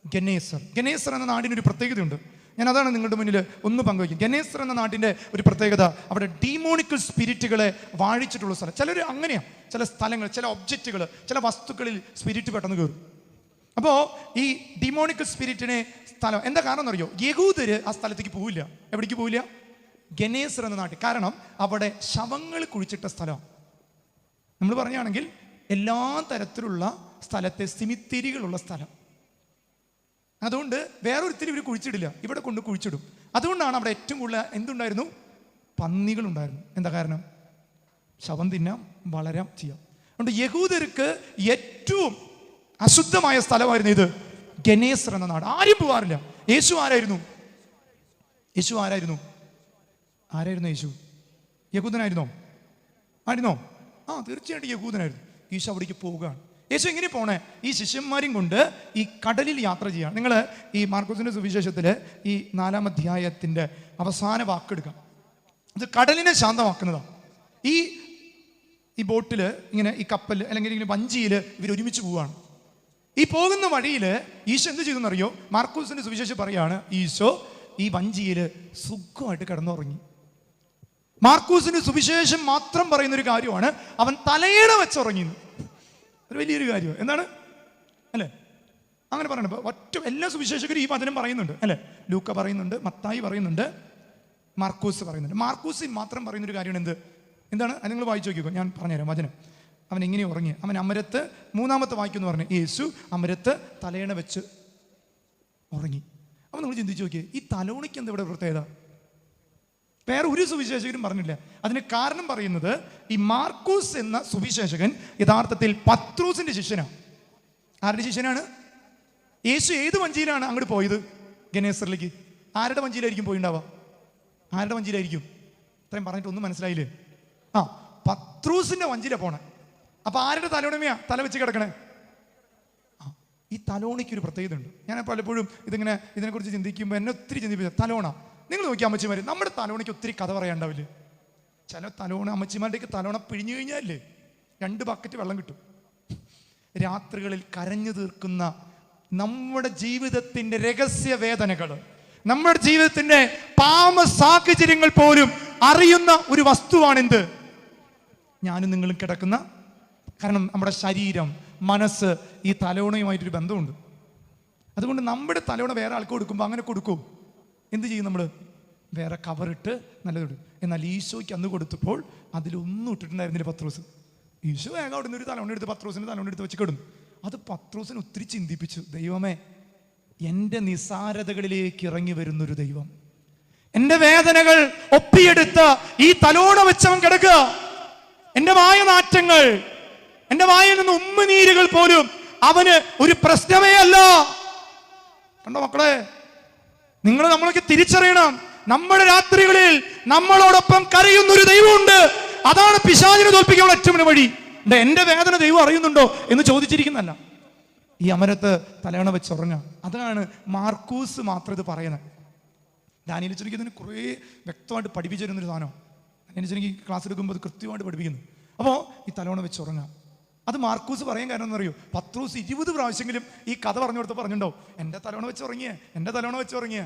ഗനേസർ. ഗനേസർ എന്ന നാടിനൊരു പ്രത്യേകതയുണ്ട്. ഞാൻ അതാണ് നിങ്ങളുടെ മുന്നിൽ ഒന്ന് പങ്കുവയ്ക്കും. ഗനേസർ എന്ന നാട്ടിൻ്റെ ഒരു പ്രത്യേകത, അവിടെ ഡീമോണിക്കൽ സ്പിരിറ്റുകളെ വാഴിച്ചിട്ടുള്ള സ്ഥലം. ചിലർ അങ്ങനെയാണ്, ചില സ്ഥലങ്ങൾ, ചില ഒബ്ജക്റ്റുകൾ, ചില വസ്തുക്കളിൽ സ്പിരിറ്റ് പെട്ടെന്ന് കയറും. അപ്പോൾ ഈ ഡിമോണിക്കൽ സ്പിരിറ്റിനെ സ്ഥലം എന്താ കാരണം എന്നറിയോ? യഹൂദര് ആ സ്ഥലത്തേക്ക് പോവില്ല. എവിടേക്ക് പോവില്ല? ഗനേസർ എന്ന നാട്ടിൽ. കാരണം അവിടെ ശവങ്ങൾ കുഴിച്ചിട്ട സ്ഥലം. നമ്മൾ പറയുകയാണെങ്കിൽ എല്ലാ തരത്തിലുള്ള സ്ഥലത്തെ സിമിത്തിരികളുള്ള സ്ഥലം. അതുകൊണ്ട് വേറൊരുത്തിരി ഇവർ കുഴിച്ചിടില്ല, ഇവിടെ കൊണ്ട് കുഴിച്ചിടും. അതുകൊണ്ടാണ് അവിടെ ഏറ്റവും കൂടുതൽ എന്തുണ്ടായിരുന്നു? പന്നികളുണ്ടായിരുന്നു. എന്താ കാരണം? ശവം തിന്നാം, വളരാം ചെയ്യാം. അതുകൊണ്ട് യഹൂദർക്ക് ഏറ്റവും അശുദ്ധമായ സ്ഥലമായിരുന്നു ഇത് ഗനേസർ എന്ന നാട്. ആരും പോകാറില്ല. യേശു ആരായിരുന്നു? യേശു യഹൂദനായിരുന്നോ? തീർച്ചയായിട്ടും യഹൂദനായിരുന്നു. ഈശോ അവിടേക്ക് പോവുകയാണ്. യേശു എങ്ങനെ പോണേ? ഈ ശിഷ്യന്മാരും കൊണ്ട് ഈ കടലിൽ യാത്ര ചെയ്യുക. നിങ്ങൾ ഈ മാർക്കോസിന്റെ സുവിശേഷത്തിൽ ഈ 4-ാം അധ്യായത്തിന്റെ അവസാന വാക്കെടുക്കാം. ഇത് കടലിനെ ശാന്തമാക്കുന്നതാണ്. ഈ ബോട്ടിൽ ഇങ്ങനെ, ഈ കപ്പൽ അല്ലെങ്കിൽ ഇങ്ങനെ വഞ്ചിയിൽ ഇവർ ഒരുമിച്ച് പോവുകയാണ്. ഈ പോകുന്ന വഴിയിൽ ഈശോ എന്ത് ചെയ്തെന്നറിയോ? മാർക്കോസിന്റെ സുവിശേഷം പറയാണ്, ഈശോ ഈ വഞ്ചിയിൽ സുഖമായിട്ട് കിടന്നുറങ്ങി. മാർക്കോസിന്റെ സുവിശേഷം മാത്രം പറയുന്ന ഒരു കാര്യമാണ്, അവൻ തലയിണ വെച്ചുറങ്ങി. ഒരു വലിയൊരു കാര്യമാണ്. എന്താണ് അല്ലേ? അങ്ങനെ പറയണത് എല്ലാ സുവിശേഷകരും ഈ വചനം പറയുന്നുണ്ട് അല്ലേ? ലൂക്ക പറയുന്നുണ്ട്, മത്തായി പറയുന്നുണ്ട്, മാർക്കോസ് പറയുന്നുണ്ട്. മാർക്കോസിൽ മാത്രം പറയുന്നൊരു കാര്യമാണ് എന്താണ്? അത് നിങ്ങൾ വായിച്ചു നോക്കിക്കോ, ഞാൻ പറഞ്ഞുതരാം വചനം. അവൻ എങ്ങനെ ഉറങ്ങി? അവൻ അമരത്ത് 3-ാമത്തെ വാക്യം പറഞ്ഞു, യേശു അമരത്ത് തലയണ വെച്ച് ഉറങ്ങി. അപ്പം നിങ്ങൾ ചിന്തിച്ചു നോക്കിയേ, ഈ തലോണിക്ക് എന്താ ഇവിടെ പ്രത്യേകത? വേറെ ഒരു സുവിശേഷകരും പറഞ്ഞില്ല. അതിന് കാരണം പറയുന്നത്, ഈ മാർക്കോസ് എന്ന സുവിശേഷകൻ യഥാർത്ഥത്തിൽ പത്രോസിന്റെ ശിഷ്യനാണ്. ആരുടെ ശിഷ്യനാണ്? യേശു ഏത് വഞ്ചിയിലാണ് അങ്ങോട്ട് പോയത്? ഗനേസറിലേക്ക്. ആരുടെ വഞ്ചിയിലായിരിക്കും പോയിണ്ടാവുക? ആരുടെ വഞ്ചിയിലായിരിക്കും? ഇത്രയും പറഞ്ഞിട്ട് ഒന്നും മനസ്സിലായില്ലേ? പത്രോസിന്റെ വഞ്ചിയിലാണ് പോണേ. അപ്പൊ ആരുടെ തലോണിമയാ തല വെച്ച് കിടക്കണേ? ഈ തലോണിക്കൊരു പ്രത്യേകത ഉണ്ട്. ഞാൻ പലപ്പോഴും ഇതിനെക്കുറിച്ച് ചിന്തിക്കുമ്പോൾ എന്നെ ഒത്തിരി ചിന്തിപ്പിച്ച തലോണ. നിങ്ങൾ നോക്കി അമ്മച്ചിമാർ, നമ്മുടെ തലോണിക്ക് ഒത്തിരി കഥ പറയാണ്ടാവില്ലേ? ചില അമ്മച്ചിമാരുടെയൊക്കെ തലോണ പിഴിഞ്ഞു കഴിഞ്ഞാലേ 2 ബക്കറ്റ് വെള്ളം കിട്ടും. രാത്രികളിൽ കരഞ്ഞു തീർക്കുന്ന നമ്മുടെ ജീവിതത്തിന്റെ രഹസ്യ വേദനകൾ, നമ്മുടെ ജീവിതത്തിന്റെ പാപ സാഹചര്യങ്ങൾ പോലും അറിയുന്ന ഒരു വസ്തുവാണെന്ത്? ഞാനും നിങ്ങളും കിടക്കുന്ന, കാരണം നമ്മുടെ ശരീരം, മനസ്സ് ഈ തലയോണയുമായിട്ടൊരു ബന്ധമുണ്ട്. അതുകൊണ്ട് നമ്മുടെ തലയോണ വേറെ ആൾക്ക് കൊടുക്കുമ്പോൾ അങ്ങനെ കൊടുക്കും. എന്ത് ചെയ്യും നമ്മൾ? വേറെ കവറിട്ട് നല്ലതിടും. എന്നാൽ ഈശോയ്ക്ക് അന്ന് കൊടുത്തപ്പോൾ അതിലൊന്നും ഇട്ടിട്ടുണ്ടായിരുന്നില്ല പത്രോസ്. ഈശോ വേഗം അവിടെ നിന്ന് ഒരു തലയോണ എടുത്ത് പത്രോസിന്റെ തലയോണ എടുത്ത് വെച്ച് കിടന്നു. അത് പത്രോസിനെ ഒത്തിരി ചിന്തിപ്പിച്ചു. ദൈവമേ, എൻ്റെ നിസാരതകളിലേക്ക് ഇറങ്ങി വരുന്നൊരു ദൈവം, എൻ്റെ വേദനകൾ ഒപ്പിയെടുത്ത് ഈ തലോണ വെച്ചവൻ കിടക്കുക. എൻ്റെ വായനാറ്റങ്ങൾ, എൻ്റെ വായിൽ നിന്ന് ഉമ്മനീരുകൾ പോലും അവന് ഒരു പ്രശ്നമേ അല്ല. കണ്ടോ മക്കളെ, നമ്മളൊക്കെ തിരിച്ചറിയണം, നമ്മുടെ രാത്രികളിൽ നമ്മളോടൊപ്പം കരയുന്നൊരു ദൈവമുണ്ട്. അതാണ് പിശാചിനെ തോൽപ്പിക്കാനുള്ള ഏറ്റവും വലിയ വഴി. എൻ്റെ വേദന ദൈവം അറിയുന്നുണ്ടോ എന്ന് ചോദിച്ചിരിക്കുന്നല്ല, ഈ അമരത്ത് തലയണ വെച്ച് ഉറങ്ങുക. അതാണ് മാർക്കൂസ് മാത്രം ഇത് പറയുന്നത്. ഡാനിയേലിച്ചനെനിക്ക് ഇതിന് കുറേ വ്യക്തമായിട്ട് പഠിപ്പിച്ചു തരുന്നൊരു സാധനം. ഡാനിയേലിച്ചനെനിക്ക് ക്ലാസ് എടുക്കുമ്പോൾ അത് കൃത്യമായിട്ട് പഠിപ്പിക്കുന്നു. അപ്പോൾ ഈ തലയണ വെച്ച് ഉറങ്ങുക, അത് മാർക്കൂസ് പറയാൻ കാരണം എന്നറിയോ? പത്രോസ് 20 പ്രാവശ്യമെങ്കിലും ഈ കഥ പറഞ്ഞു കൊടുത്ത് പറഞ്ഞിട്ടുണ്ടോ, എൻ്റെ തലയണ വെച്ച് ഉറങ്ങിയേ, എൻ്റെ തലയണ വെച്ച് ഉറങ്ങിയേ.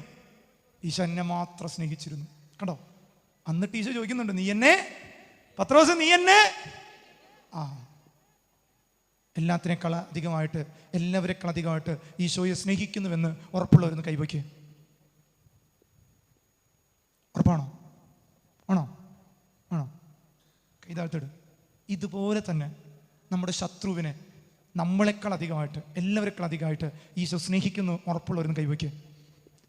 ഈശോ എന്നെ മാത്രം സ്നേഹിച്ചിരുന്നു. കണ്ടോ? എന്നിട്ട് ഈശോ ചോദിക്കുന്നുണ്ട്, നീ എന്നെ പത്രോസ്, നീ എന്നെ എല്ലാത്തിനേക്കാൾ അധികമായിട്ട്, എല്ലാവരെക്കാൾ അധികമായിട്ട് ഈശോയെ സ്നേഹിക്കുന്നുവെന്ന് ഉറപ്പുള്ളവരെന്ന് കൈവയ്ക്ക്. ഉറപ്പാണോ? ആണോ? ആണോ? കൈതാഴ്ത്തിട്. ഇതുപോലെ തന്നെ നമ്മുടെ ശത്രുവിനെ നമ്മളെക്കാൾ അധികമായിട്ട്, എല്ലാവരെക്കാൾ അധികമായിട്ട് ഈശോ സ്നേഹിക്കുന്നു ഉറപ്പുള്ളവരെന്ന് കൈവയ്ക്ക്.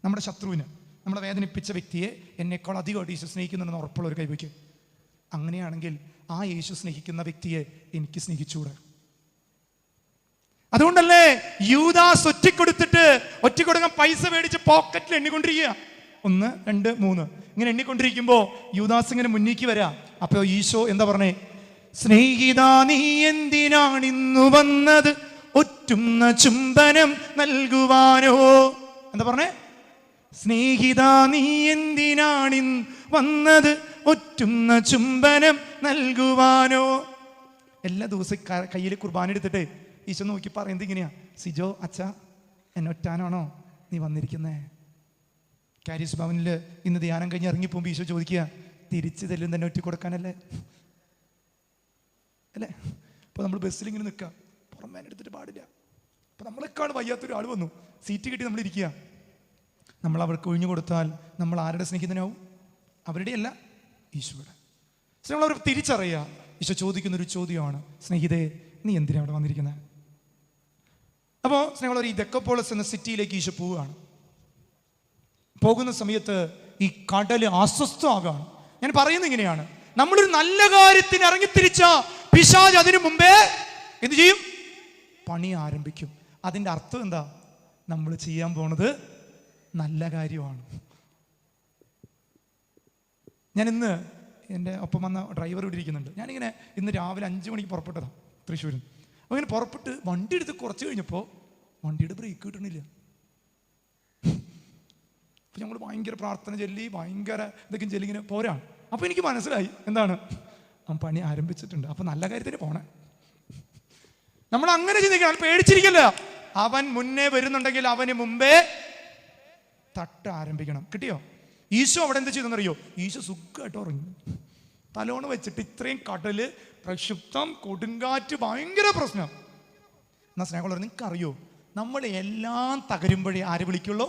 നമ്മുടെ ശത്രുവിന്, നമ്മളെ വേദനിപ്പിച്ച വ്യക്തിയെ എന്നെക്കാൾ അധികമായിട്ട് ഈശോ സ്നേഹിക്കുന്നുണ്ടെന്ന് ഉറപ്പുള്ളവർ കൈവയ്ക്ക്. അങ്ങനെയാണെങ്കിൽ ആ യേശു സ്നേഹിക്കുന്ന വ്യക്തിയെ എനിക്ക് സ്നേഹിച്ചുകൂടെ? അതുകൊണ്ടല്ലേ യൂദാസ് ഒറ്റക്കൊടുക്കാൻ പൈസ മേടിച്ച് പോക്കറ്റിൽ എണ്ണിക്കൊണ്ടിരിക്കുക. 1, 2, 3 ഇങ്ങനെ എണ്ണിക്കൊണ്ടിരിക്കുമ്പോ യൂദാസ് ഇങ്ങനെ മുന്നിലേക്ക് വരാം. അപ്പൊ ഈശോ എന്താ പറഞ്ഞേ? സ്നേഹിതാ, നീ എന്തിനാണിന്നു വന്നത്? ഒറ്റുന്ന ചുംബനം നൽകുവാനോ. എന്താ പറഞ്ഞേ? സ്നേഹിതാ, നീ എന്തിനാണിന്ന് വന്നത്? ഒറ്റുന്ന ചുംബനം നൽകുവാനോ. എല്ലാ ദിവസവും കയ്യിൽ കുർബാന എടുത്തിട്ട് ഈശോ നോക്കി പറയുന്നത് ഇങ്ങനെയാ, സിജോ അച്ഛ, എന്നെ ഒറ്റാനാണോ നീ വന്നിരിക്കുന്നേ? കാരിസ് ഭവനിൽ ഇന്ന് ധ്യാനം കഴിഞ്ഞ് ഇറങ്ങിപ്പോകുമ്പോൾ ഈശോ ചോദിക്കുക, തിരിച്ചു തല്ലും തന്നെ ഒറ്റ കൊടുക്കാനല്ലേ അല്ലേ? അപ്പോൾ നമ്മൾ ബസ്സിൽ ഇങ്ങനെ നിൽക്കുക, പുറമേ എടുത്തിട്ട് പാടില്ല. അപ്പോൾ നമ്മളെക്കാൾ വയ്യാത്തൊരാൾ വന്നു, സീറ്റ് കിട്ടി നമ്മൾ ഇരിക്കുക. നമ്മൾ അവർക്ക് ഒഴിഞ്ഞു കൊടുത്താൽ നമ്മൾ ആരുടെ സ്നേഹിതനാവും? അവരുടെ അല്ല, ഈശോയുടെ. നമ്മളവർ തിരിച്ചറിയുക. ഈശോ ചോദിക്കുന്നൊരു ചോദ്യമാണ്, സ്നേഹിതേ, നീ എന്തിനാണ് അവിടെ വന്നിരിക്കുന്നത്? അപ്പോൾ സ്നേഹമുള്ളവർ, ഈ ദെക്കപ്പോളസ് എന്ന സിറ്റിയിലേക്ക് ഈശോ പോവുകയാണ്. പോകുന്ന സമയത്ത് ഈ കടല് അസ്വസ്ഥമാകാണ്. ഞാൻ പറയുന്നത് ഇങ്ങനെയാണ്, നമ്മളൊരു നല്ല കാര്യത്തിന് ഇറങ്ങിത്തിരിച്ച പിശാച് അതിനു മുമ്പേ എന്ത് ചെയ്യും? പണി ആരംഭിക്കും. അതിൻ്റെ അർത്ഥം എന്താ? നമ്മൾ ചെയ്യാൻ പോണത് നല്ല കാര്യമാണ്. ഞാൻ ഇന്ന് എൻ്റെ ഒപ്പം വന്ന ഡ്രൈവർ ഇവിടെ ഇരിക്കുന്നുണ്ട്. ഞാനിങ്ങനെ ഇന്ന് രാവിലെ 5 മണിക്ക് പുറപ്പെട്ടതാണ് തൃശ്ശൂരിൽ. അപ്പോൾ ഇങ്ങനെ പുറപ്പെട്ട് വണ്ടി എടുത്ത് കുറച്ച് കഴിഞ്ഞപ്പോൾ വണ്ടിയുടെ ബ്രേക്ക് കിട്ടണില്ല. അപ്പോൾ ഞങ്ങൾ ഭയങ്കര പ്രാർത്ഥന ചൊല്ലി, ഭയങ്കര ഇതൊക്കെ ചൊല്ലി ഇങ്ങനെ പോരാണ്. അപ്പോൾ എനിക്ക് മനസ്സിലായി എന്താണ്, അവൻ പണി ആരംഭിച്ചിട്ടുണ്ട്. അപ്പോൾ നല്ല കാര്യത്തിന് പോണേ. നമ്മൾ അങ്ങനെ ചിന്തിക്കണം, പേടിച്ചിരിക്കല്ല. അവൻ മുന്നേ വരുന്നുണ്ടെങ്കിൽ അവന് മുമ്പേ തട്ട് ആരംഭിക്കണം. കിട്ടിയോ? ഈശോ അവിടെ എന്ത് ചെയ്തെന്നറിയോ? ഈശോ സുഖമായിട്ട് ഉറങ്ങി, തലോണ് വെച്ചിട്ട്. ഇത്രയും കടല്, പ്രക്ഷുബ്ധം, കൊടുങ്കാറ്റ്, ഭയങ്കര പ്രശ്നം. എന്നാ സ്നേഹമുള്ളവർ, നിങ്ങൾക്ക് അറിയോ, നമ്മൾ എല്ലാം തകരുമ്പോഴേ ആര് വിളിക്കുള്ളൂ?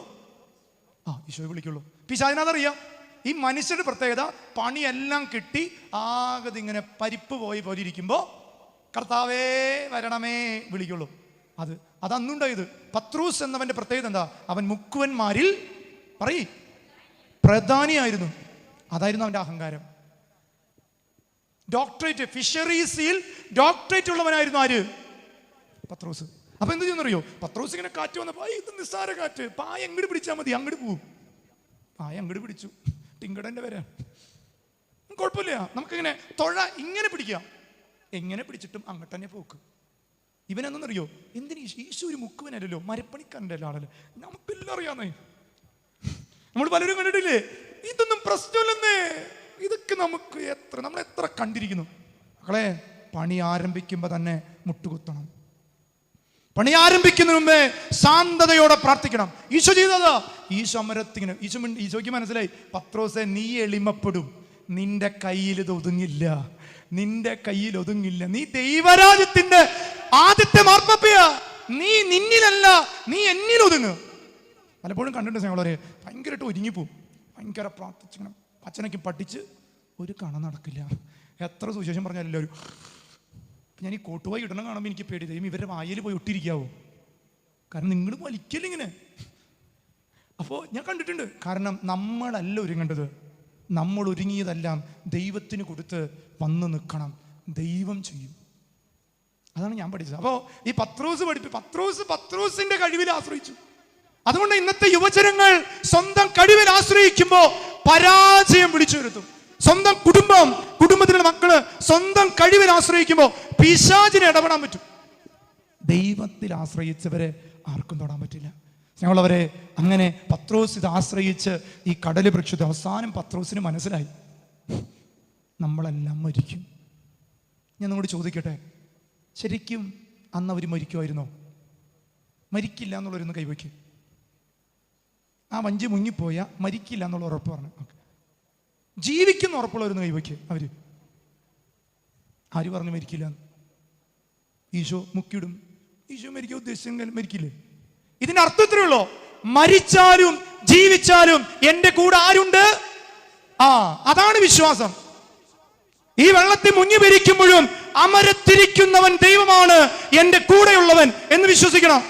ഈശോയെ വിളിക്കുള്ളൂ. പിശാചിനതറിയാം. ഈ മനുഷ്യരുടെ പ്രത്യേകത, പണിയെല്ലാം കിട്ടി ആകെ ഇങ്ങനെ പരിപ്പ് പോയി പോലെ ഇരിക്കുമ്പോൾ കർത്താവേ വരണമേ വിളിക്കുള്ളൂ. അതന്നുണ്ടായത്. പത്രോസ് എന്നവന്റെ പ്രത്യേകത എന്താ? അവൻ മുക്കുവന്മാരിൽ പ്രധാനിയായിരുന്നു. അതായിരുന്നു അവന്റെ അഹങ്കാരം. ഡോക്ടറേറ്റ്, ഫിഷറീസിൽ ഡോക്ടറേറ്റ് ഉള്ളവനായിരുന്നു ആര്? പത്രോസ്. അപ്പൊ എന്ത് ചെയ്യുന്നറിയോ? പത്രോസ് ഇങ്ങനെ കാറ്റ് വന്നപ്പോ, ഇത് നിസ്സാര കാറ്റ്, പായ അങ്ങോട്ട് പിടിച്ചാൽ മതി, അങ്ങോട്ട് പോവും. പായ അങ്ങോട്ട് പിടിച്ചു, ടിങ്കടന്റെ വരാൻ കുഴപ്പമില്ല, നമുക്കിങ്ങനെ തൊഴ ഇങ്ങനെ പിടിക്കാം. എങ്ങനെ പിടിച്ചിട്ടും അങ്ങോട്ട് തന്നെ പോക്ക്. ഇവനെന്നറിയോ? എന്തിന്? ഈശോ ഒരു മുക്കുവനല്ലോ, മരപ്പണിക്കാരൻ്റെ ആളല്ലേ. നമുക്കെല്ലാം അറിയാന്നേ, നമ്മൾ പലരും കണ്ടിട്ടില്ലേ? ഇതൊന്നും പ്രശ്നമില്ലെന്നേ. ഇതൊക്കെ നമ്മൾ എത്ര കണ്ടിരിക്കുന്നു. മക്കളെ, പണി ആരംഭിക്കുമ്പോ തന്നെ മുട്ടുകുത്തണം. പണി ആരംഭിക്കുന്നതിന് മുമ്പേ ശാന്തതയോടെ പ്രാർത്ഥിക്കണം. ഈശോ ചെയ്തത്, ഈശോ അമരത്തിങ്ങനെ ഈശോയ്ക്ക് മനസ്സിലായി, പത്രോസെ നീ എളിമപ്പെടും, നിന്റെ കയ്യിൽ ഇത് ഒതുങ്ങില്ല, നിന്റെ കയ്യിൽ ഒതുങ്ങില്ല. നീ ദൈവരാജ്യത്തിന്റെ ആദ്യത്തെ മാർപ്പാപ്പയ. നീ നിന്നിലല്ല, നീ എന്നിൽ ഒതുങ്ങ്. പലപ്പോഴും കണ്ടിട്ടുണ്ട് ഞങ്ങളൊരു ഭയങ്കരമായിട്ട് ഒരുങ്ങിപ്പോവും, ഭയങ്കര പ്രാർത്ഥിച്ചിങ്ങനെ അച്ഛനൊക്കെ പഠിച്ച് ഒരു കണ നടക്കില്ല. എത്ര സുവിശേഷം പറഞ്ഞാലും എല്ലാവരും. ഞാൻ ഈ കോട്ടുവായി ഇടണം കാണുമ്പോൾ എനിക്ക് പേടി, ദൈവം ഇവരുടെ വായിൽ പോയി ഒട്ടിരിക്കാവോ, കാരണം നിങ്ങൾ വലിക്കല്ല ഇങ്ങനെ. അപ്പോൾ ഞാൻ കണ്ടിട്ടുണ്ട്. കാരണം നമ്മളല്ല ഒരുങ്ങേണ്ടത്, നമ്മൾ ഒരുങ്ങിയതെല്ലാം ദൈവത്തിന് കൊടുത്ത് വന്ന് നിൽക്കണം, ദൈവം ചെയ്യും. അതാണ് ഞാൻ പഠിച്ചത്. അപ്പോൾ ഈ പത്രോസിന്റെ കഴിവിൽ ആശ്രയിച്ചു. അതുകൊണ്ട് ഇന്നത്തെ യുവജനങ്ങൾ സ്വന്തം കഴിവിൽ ആശ്രയിക്കുമ്പോൾ പരാജയം വിളിച്ചു വരുത്തും. സ്വന്തം കുടുംബത്തിലുള്ള മക്കള് സ്വന്തം കഴിവിൽ ആശ്രയിക്കുമ്പോൾ പിശാചിനെ ഇടപെടാൻ പറ്റും. ദൈവത്തിൽ ആശ്രയിച്ചവരെ ആർക്കും തൊടാൻ പറ്റില്ല. ഞങ്ങളവരെ അങ്ങനെ പത്രോസ് ഇത് ആശ്രയിച്ച് ഈ കടല് പ്രക്ഷുബ്ധ. അവസാനം പത്രോസിന് മനസ്സിലായി, നമ്മളെല്ലാം മരിക്കും. ഞാൻ നിങ്ങളോട് ചോദിക്കട്ടെ, ശരിക്കും അന്ന് അവർ മരിക്കുമായിരുന്നോ? മരിക്കില്ല എന്നുള്ളവരൊന്ന് കൈവയ്ക്കും. ആ വഞ്ചി മുങ്ങിപ്പോയ മരിക്കില്ല എന്നുള്ള ഉറപ്പ് പറഞ്ഞു. ജീവിക്കുന്ന ഉറപ്പുള്ളവരൊന്ന് കൈവയ്ക്ക്. അവര് ആര് പറഞ്ഞു മരിക്കില്ല? ഈശോ മുക്കിടും. ഈശോ മരിക്കാൻ ഉദ്ദേശിച്ചെങ്കിൽ മരിക്കില്ലേ? ഇതിന്റെ അർത്ഥം ഇത്രയേ ഉള്ളൂ, മരിച്ചാലും ജീവിച്ചാലും എന്റെ കൂടെ ആരുണ്ട്? അതാണ് വിശ്വാസം. ഈ വെള്ളത്തിൽ മുങ്ങി മരിക്കുമ്പോഴും അമരത്തിരിക്കുന്നവൻ ദൈവമാണ് എന്റെ കൂടെയുള്ളവൻ എന്ന് വിശ്വസിക്കണം.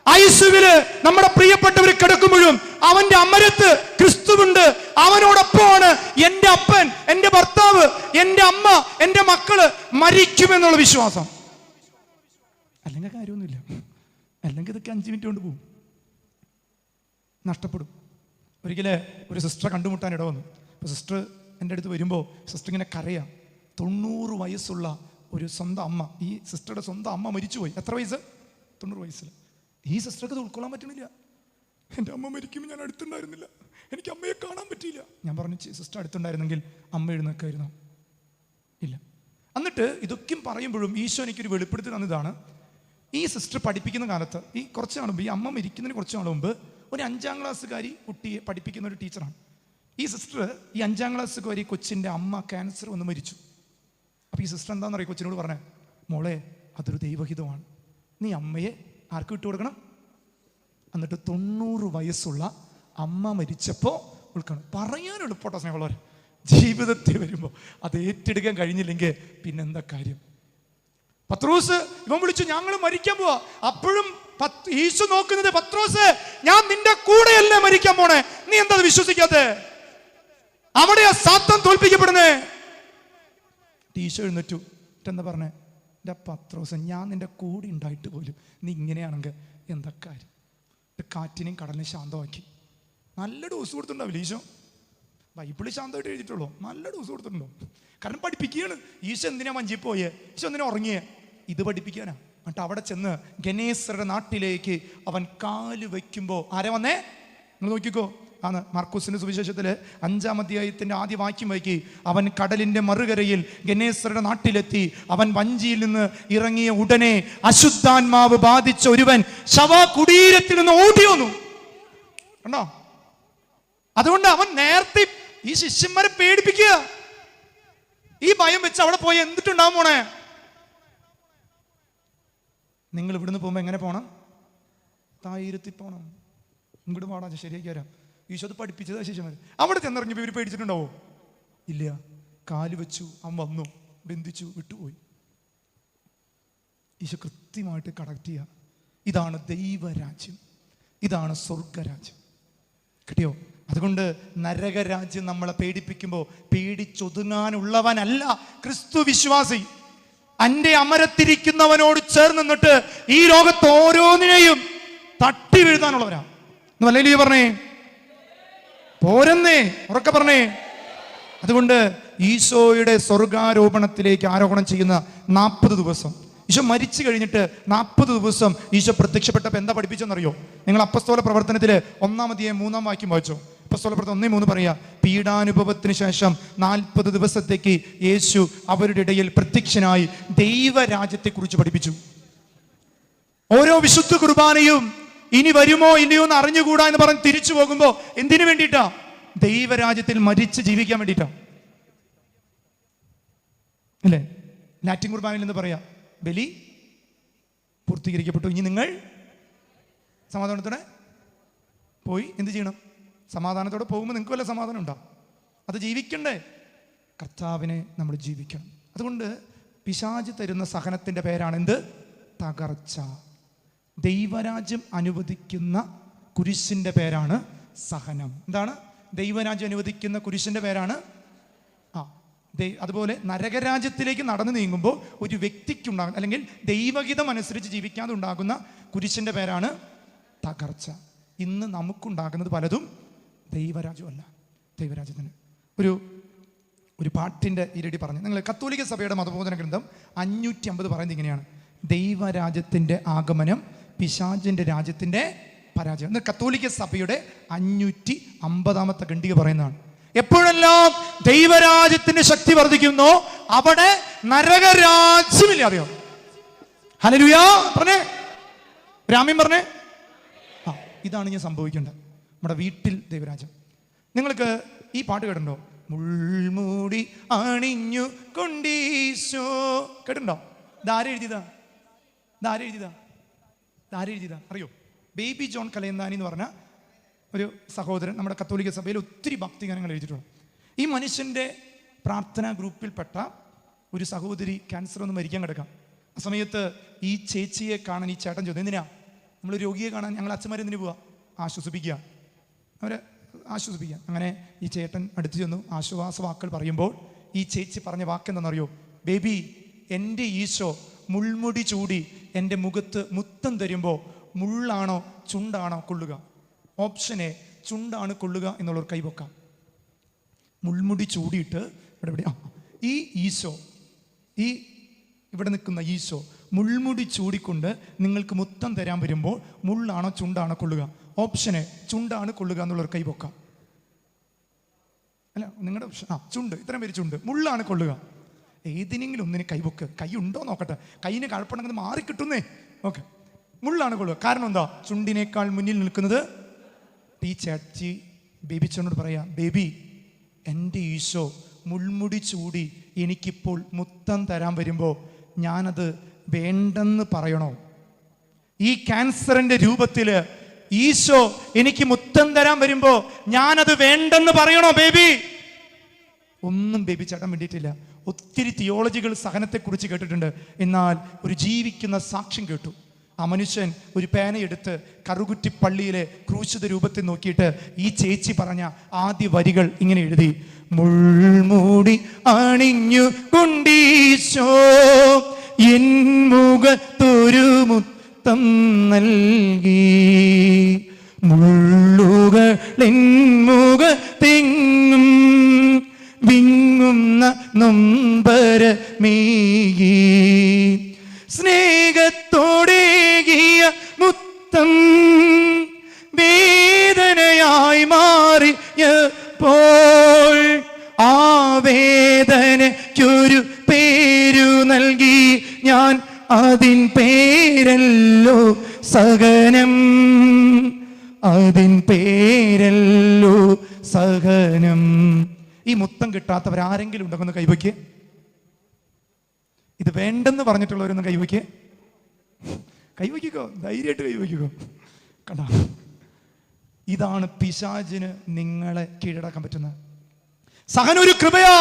ഐസുവില് നമ്മുടെ പ്രിയപ്പെട്ടവർ കിടക്കുമ്പോഴും അവന്റെ അമരത്ത് ക്രിസ്തുവുണ്ട്. അവനോടൊപ്പമാണ് എന്റെ അപ്പൻ, എന്റെ ഭർത്താവ്, എന്റെ അമ്മ, എന്റെ മക്കള് മരിക്കുമെന്നുള്ള വിശ്വാസം. അല്ലെങ്കിൽ കാര്യമൊന്നുമില്ല, അല്ലെങ്കിൽ ഇതൊക്കെ 5 മിനിറ്റ് കൊണ്ട് പോകും, നഷ്ടപ്പെടും. ഒരിക്കലെ ഒരു സിസ്റ്ററെ കണ്ടുമുട്ടാൻ ഇട വന്നു. അപ്പോൾ സിസ്റ്റർ എൻ്റെ അടുത്ത് വരുമ്പോൾ സിസ്റ്റർ ഇങ്ങനെ കരയാം. 90 വയസ്സുള്ള ഒരു സ്വന്തം അമ്മ, ഈ സിസ്റ്ററുടെ സ്വന്തം അമ്മ മരിച്ചുപോയി. എത്ര വയസ്സ്? 90 വയസ്സിൽ. ഈ സിസ്റ്റർക്ക് ഇത് ഉൾക്കൊള്ളാൻ പറ്റുന്നില്ല. എൻ്റെ അമ്മ മരിക്കുമ്പോൾ ഞാൻ അടുത്തുണ്ടായിരുന്നില്ല, എനിക്ക് അമ്മയെ കാണാൻ പറ്റിയില്ല. ഞാൻ പറഞ്ഞു, സിസ്റ്റർ അടുത്തുണ്ടായിരുന്നെങ്കിൽ അമ്മ എഴുന്നേക്കായിരുന്നു. ഇല്ല. എന്നിട്ട് ഇതൊക്കെയും പറയുമ്പോഴും ഈശോ എനിക്കൊരു വെളിപ്പെടുത്തി തന്നതാണ്. ഈ സിസ്റ്റർ പഠിപ്പിക്കുന്ന കാലത്ത്, ഈ കുറച്ച് നാൾ മുമ്പ്, ഈ അമ്മ മരിക്കുന്നതിന് കുറച്ച് നാൾ മുമ്പ് ഒരു 5ാം ക്ലാസ്സുകാരി കുട്ടിയെ പഠിപ്പിക്കുന്ന ഒരു ടീച്ചറാണ്. ഈ സിസ്റ്റർ ഈ 5ാം ക്ലാസ്സുകാരി കൊച്ചിൻ്റെ അമ്മ ക്യാൻസർ വന്ന് മരിച്ചു. അപ്പോൾ ഈ സിസ്റ്റർ എന്താണെന്ന് അറിയാം, കൊച്ചിനോട് പറഞ്ഞേ, മോളെ അതൊരു ദൈവഹിതമാണ്, നീ അമ്മയെ ആർക്ക് വിട്ടുകൊടുക്കണം? എന്നിട്ട് 90 വയസ്സുള്ള അമ്മ മരിച്ചപ്പോൾ ഉൾക്കണം. പറയാൻ എളുപ്പട്ടോ സ്നേഹമുള്ളവർ, ജീവിതത്തിൽ വരുമ്പോൾ അത് ഏറ്റെടുക്കാൻ കഴിഞ്ഞില്ലെങ്കിൽ പിന്നെന്താ കാര്യം? പത്രോസ് ഇവൻ വിളിച്ചു, ഞങ്ങൾ മരിക്കാൻ പോവാ. അപ്പോഴും ഈശോ നോക്കുന്നത്, പത്രോസ് ഞാൻ നിന്റെ കൂടെയല്ലേ മരിക്കാൻ പോണേ, നീ എന്താ വിശ്വസിക്കാത്തെ? അവിടെയാ സാത്താൻ തോൽപ്പിക്കപ്പെടുന്നേ. ഈശോ എഴുന്നേറ്റു. എന്താ പറഞ്ഞേ? എൻ്റെ പത്രോസ്, ഞാൻ നിന്റെ കൂടെ ഉണ്ടായിട്ട് പോലും നീ ഇങ്ങനെയാണെങ്കിൽ എന്താ കാര്യം? കാറ്റിനെയും കടലിനെയും ശാന്തമാക്കി. നല്ല ഡോസ് കൊടുത്തിട്ടുണ്ടാവില്ല ഈശോ. ബൈബിളിൽ ശാന്തമായിട്ട് എഴുതിയിട്ടുള്ളൂ, നല്ല ഡോസ് കൊടുത്തിട്ടുണ്ടോ? കാരണം പഠിപ്പിക്കുകയാണ്. ഈശോ എന്തിനാ മഞ്ചി പോയേ? ഈശോ എന്തിനാ ഉറങ്ങിയേ? ഇത് പഠിപ്പിക്കാനാ. എന്നിട്ട് അവിടെ ചെന്ന് ഗനേസരുടെ നാട്ടിലേക്ക് അവൻ കാല് വയ്ക്കുമ്പോൾ ആരാ വന്നേ? നിങ്ങൾ നോക്കിക്കോ. ആണ് മാർക്കോസിന്റെ സുവിശേഷത്തില് 5ാം അധ്യായത്തിന്റെ ആദ്യ വാക്യം വായിക്കി. അവൻ കടലിന്റെ മറുകരയിൽ ഗനേസരുടെ നാട്ടിലെത്തി. അവൻ വഞ്ചിയിൽ നിന്ന് ഇറങ്ങിയ ഉടനെ അശുദ്ധാത്മാവ് ബാധിച്ച ഒരുവൻ ശവകുടീരത്തിൽ നിന്ന് ഓടി വന്നു. കണ്ടോ? അതുകൊണ്ട് അവൻ നേരത്തെ ഈ ശിഷ്യന്മാരെ പേടിപ്പിക്കുക. ഈ ഭയം വെച്ച് അവിടെ പോയി എന്തിട്ടുണ്ടാവും പോണേ? നിങ്ങൾ ഇവിടുന്ന് പോകുമ്പോൾ എങ്ങനെ പോണം? തായിരത്തിൽ പോണം. ഇങ്ങോട്ട് പാടാ, ശരിയാക്കി വരാം. ഈശോ അത് പഠിപ്പിച്ചത് ശിഷ്യന്മാർ. അവിടെ ചെന്നിറങ്ങിയപ്പോൾ ഇവർ പേടിച്ചിട്ടുണ്ടാവോ? ഇല്ല. കാല് വെച്ചു, അവൻ വന്നു, ബന്ധിച്ചു, വിട്ടുപോയി. ഈശോ കൃത്യമായിട്ട് കണക്ട് ചെയ്യുക. ഇതാണ് ദൈവരാജ്യം, ഇതാണ് സ്വർഗരാജ്യം. കിട്ടിയോ? അതുകൊണ്ട് നരകരാജ്യം നമ്മളെ പേടിപ്പിക്കുമ്പോൾ പേടിച്ചൊതുങ്ങാനുള്ളവനല്ല ക്രിസ്തു വിശ്വാസി. അന്റെ അമരത്തിരിക്കുന്നവനോട് ചേർന്ന് നിന്നിട്ട് ഈ ലോകത്ത് ഓരോന്നിനെയും തട്ടി വീഴ്ത്താനുള്ളവരാ. അല്ലെങ്കിൽ പറഞ്ഞേ പോരെന്നേ, ഉറക്കെ പറഞ്ഞേ. അതുകൊണ്ട് ഈശോയുടെ സ്വർഗാരോപണത്തിലേക്ക് ആരോപണം ചെയ്യുന്ന 40 ദിവസം, ഈശോ മരിച്ചു കഴിഞ്ഞിട്ട് 40 ദിവസം ഈശോ പ്രത്യക്ഷപ്പെട്ടപ്പോൾ എന്താ പഠിപ്പിച്ചെന്നറിയോ? നിങ്ങൾ അപ്പസ്തോല പ്രവർത്തനത്തില് 1-ാം അധ്യായം 3-ാം വാക്യം വായിച്ചോ. അപ്പസ്തോല പ്രവർത്തനം 1:3 പറയാ, പീഡാനുഭവത്തിന് ശേഷം 40 ദിവസത്തേക്ക് യേശു അവരുടെ ഇടയിൽ പ്രത്യക്ഷനായി ദൈവരാജ്യത്തെ കുറിച്ച് പഠിപ്പിച്ചു. ഓരോ വിശുദ്ധ കുർബാനയും ഇനി വരുമോ ഇല്ലയോ എന്ന് അറിഞ്ഞുകൂടാ എന്ന് പറഞ്ഞ് തിരിച്ചു പോകുമ്പോ എന്തിനു വേണ്ടിയിട്ടാ? ദൈവരാജ്യത്തിൽ മരിച്ച് ജീവിക്കാൻ വേണ്ടിയിട്ടാ. അല്ലേ? ലാറ്റിൻ കുർബാനയിൽ നിന്ന് പറയാം, ബലി പൂർത്തീകരിക്കപ്പെട്ടു, ഇനി നിങ്ങൾ സമാധാനത്തോടെ പോയി എന്ത് ചെയ്യണം? സമാധാനത്തോടെ പോകുമ്പോൾ നിങ്ങൾക്ക് വല്ല സമാധാനം ഉണ്ടാവും. അത് ജീവിക്കണ്ടേ? കർത്താവിനെ നമ്മൾ ജീവിക്കണം. അതുകൊണ്ട് പിശാച് തരുന്ന സഹനത്തിൻ്റെ പേരാണ് എന്ത്? തകർച്ച. ദൈവരാജ്യം അനുവദിക്കുന്ന കുരിശിൻ്റെ പേരാണ് സഹനം. എന്താണ്? ദൈവരാജ്യം അനുവദിക്കുന്ന കുരിശിൻ്റെ പേരാണ് അതുപോലെ നരകരാജ്യത്തിലേക്ക് നടന്നു നീങ്ങുമ്പോൾ ഒരു വ്യക്തിക്കുണ്ടാകുന്ന അല്ലെങ്കിൽ ദൈവഹിതം അനുസരിച്ച് ജീവിക്കാതെ ഉണ്ടാകുന്ന കുരിശിൻ്റെ പേരാണ് തകർച്ച. ഇന്ന് നമുക്കുണ്ടാകുന്നത് പലതും ദൈവരാജ്യമല്ല. ദൈവരാജ്യത്തിന് ഒരു പാട്ടിൻ്റെ ഇരടി പറഞ്ഞു. നിങ്ങൾ കത്തോലിക്ക സഭയുടെ മതബോധന ഗ്രന്ഥം 550 പറയുന്നത് ഇങ്ങനെയാണ്: ദൈവരാജ്യത്തിൻ്റെ ആഗമനം, പിശാചിൻ്റെ രാജ്യത്തിൻ്റെ പരാജയം. എന്നാൽ കത്തോലിക്ക സഭയുടെ 550 ഖണ്ഡിക പറയുന്നതാണ്, എപ്പോഴെല്ലാം ദൈവരാജ്യത്തിന്റെ ശക്തി വർദ്ധിക്കുന്നോ അവിടെ നരകരാജ്യമില്ലാതെയോ. ഹല്ലേലൂയ പറഞ്ഞേ, രാമ്യം പറഞ്ഞേ. ഇതാണ് ഞാൻ സംഭവിക്കേണ്ടത് നമ്മുടെ വീട്ടിൽ ദൈവരാജ്യം. നിങ്ങൾക്ക് ഈ പാട്ട് കേട്ടിട്ടുണ്ടോ? മുൾമൂടി അണിഞ്ഞു കൊണ്ടീശോ. കേട്ടിട്ടുണ്ടോ? ഇതാരെഴുതിയതാ? അറിയോ? ബേബി ജോൺ കലയന്താനി എന്ന് പറഞ്ഞ ഒരു സഹോദരൻ നമ്മുടെ കത്തോലിക്ക സഭയിൽ ഒത്തിരി ഭക്തിഗാനങ്ങൾ എഴുതിയിട്ടുണ്ട്. ഈ മനുഷ്യൻ്റെ പ്രാർത്ഥനാ ഗ്രൂപ്പിൽപ്പെട്ട ഒരു സഹോദരി ക്യാൻസർ ഒന്ന് മരിക്കാൻ കിടക്കാം. ആ സമയത്ത് ഈ ചേച്ചിയെ കാണാൻ ഈ ചേട്ടൻ ചോദിച്ചു, എന്തിനാ? നമ്മൾ രോഗിയെ കാണാൻ ഞങ്ങൾ അച്ഛന്മാരെന്തിനു പോവാ? ആശ്വസിപ്പിക്കുക, അവരെ ആശ്വസിപ്പിക്കുക. അങ്ങനെ ഈ ചേട്ടൻ അടുത്ത് ചെന്നു ആശ്വാസ വാക്കുകൾ പറയുമ്പോൾ ഈ ചേച്ചി പറഞ്ഞ വാക്കെന്താണെന്നറിയോ? ബേബി, എൻ്റെ ഈശോ മുൾമുടി ചൂടി എൻ്റെ മുഖത്ത് മുത്തം തരുമ്പോൾ മുള്ളാണോ ചുണ്ടാണോ കൊള്ളുക? ഓപ്ഷൻ എ, ചുണ്ടാണ് കൊള്ളുക എന്നുള്ളവർ കൈവക്കാം. മുൾമുടി ചൂടിയിട്ട് ഈ ഈശോ, ഈ ഇവിടെ നിൽക്കുന്ന ഈശോ മുൾമുടി ചൂടിക്കൊണ്ട് നിങ്ങൾക്ക് മുത്തം തരാൻ വരുമ്പോൾ മുള്ളാണോ ചുണ്ടാണോ കൊള്ളുക? ഓപ്ഷൻ എ, ചുണ്ടാണ് കൊള്ളുക എന്നുള്ളവർ കൈവക്കാം. അല്ല, നിങ്ങളുടെ ഓപ്ഷൻ ചുണ്ട്. ഇത്രയും പേര് ചുണ്ട്. മുള്ളാണ് കൊള്ളുക. ഏതിനെങ്കിലും ഒന്നിന് കൈവക്ക്. കൈ ഉണ്ടോ നോക്കട്ടെ. കൈയിന് കഴപ്പുണ്ടെങ്കിൽ മാറിക്കിട്ടുന്നേ. ഓക്കെ, മുള്ളാണ് കൊള്ളുക. കാരണം എന്താ? ചുണ്ടിനേക്കാൾ മുന്നിൽ നിൽക്കുന്നത്. ഈ ചേച്ചി ബേബിച്ചോനോട് പറയാ, ബേബി, എൻ്റെ ഈശോ മുൾമുടി ചൂടി എനിക്കിപ്പോൾ മുത്തം തരാൻ വരുമ്പോൾ ഞാനത് വേണ്ടെന്ന് പറയണോ? ഈ ക്യാൻസറിന്റെ രൂപത്തിൽ ഈശോ എനിക്ക് മുത്തം തരാൻ വരുമ്പോ ഞാനത് വേണ്ടെന്ന് പറയണോ ബേബി? ഒന്നും ബേബി ചേട്ടൻ വേണ്ടിയിട്ടില്ല. ഒത്തിരി തിയോളജികൾ സഹനത്തെക്കുറിച്ച് കേട്ടിട്ടുണ്ട്. എന്നാൽ ഒരു ജീവിക്കുന്ന സാക്ഷ്യം കേട്ടു. ആ മനുഷ്യൻ ഒരു പേനയെടുത്ത് കറുകുറ്റി പള്ളിയിലെ ക്രൂശിത രൂപത്തിൽ നോക്കിയിട്ട് ഈ ചേച്ചി പറഞ്ഞ ആദ്യ വരികൾ ഇങ്ങനെ എഴുതി: മുൾമൂടി അണിഞ്ഞു കൊണ്ടീശോ എൻ മുഖത്തൊരു മുത്തം നൽകി, മുള്ളുകളെൻ മുഖത്തെങ്ങും വിങ്ങുന്ന നൊമ്പരമേകി, സ്നേഹത്തോടേകിയ മുത്തം വേദനയായി മാറിയപ്പോൾ ആ വേദനയ്ക്കൊരു പേരു നൽകി ഞാൻ, അതിൻ പേരല്ലോ സഹനം, അതിൻ പേരല്ലോ സഹനം. ഈ മുത്തം കിട്ടാത്തവരാരെങ്കിലും ഉണ്ടെന്ന് കൈവയ്ക്ക്. ഇത് വേണ്ടെന്ന് പറഞ്ഞിട്ടുള്ളവരൊന്ന് കൈവയ്ക്ക്. കൈവയ്ക്കോ, ധൈര്യമായിട്ട് കൈവയ്ക്കോ. കണ്ട, ഇതാണ് പിശാചിന് നിങ്ങളെ കീഴടക്കാൻ പറ്റുന്നത്. സഹനം ഒരു കൃപയാ.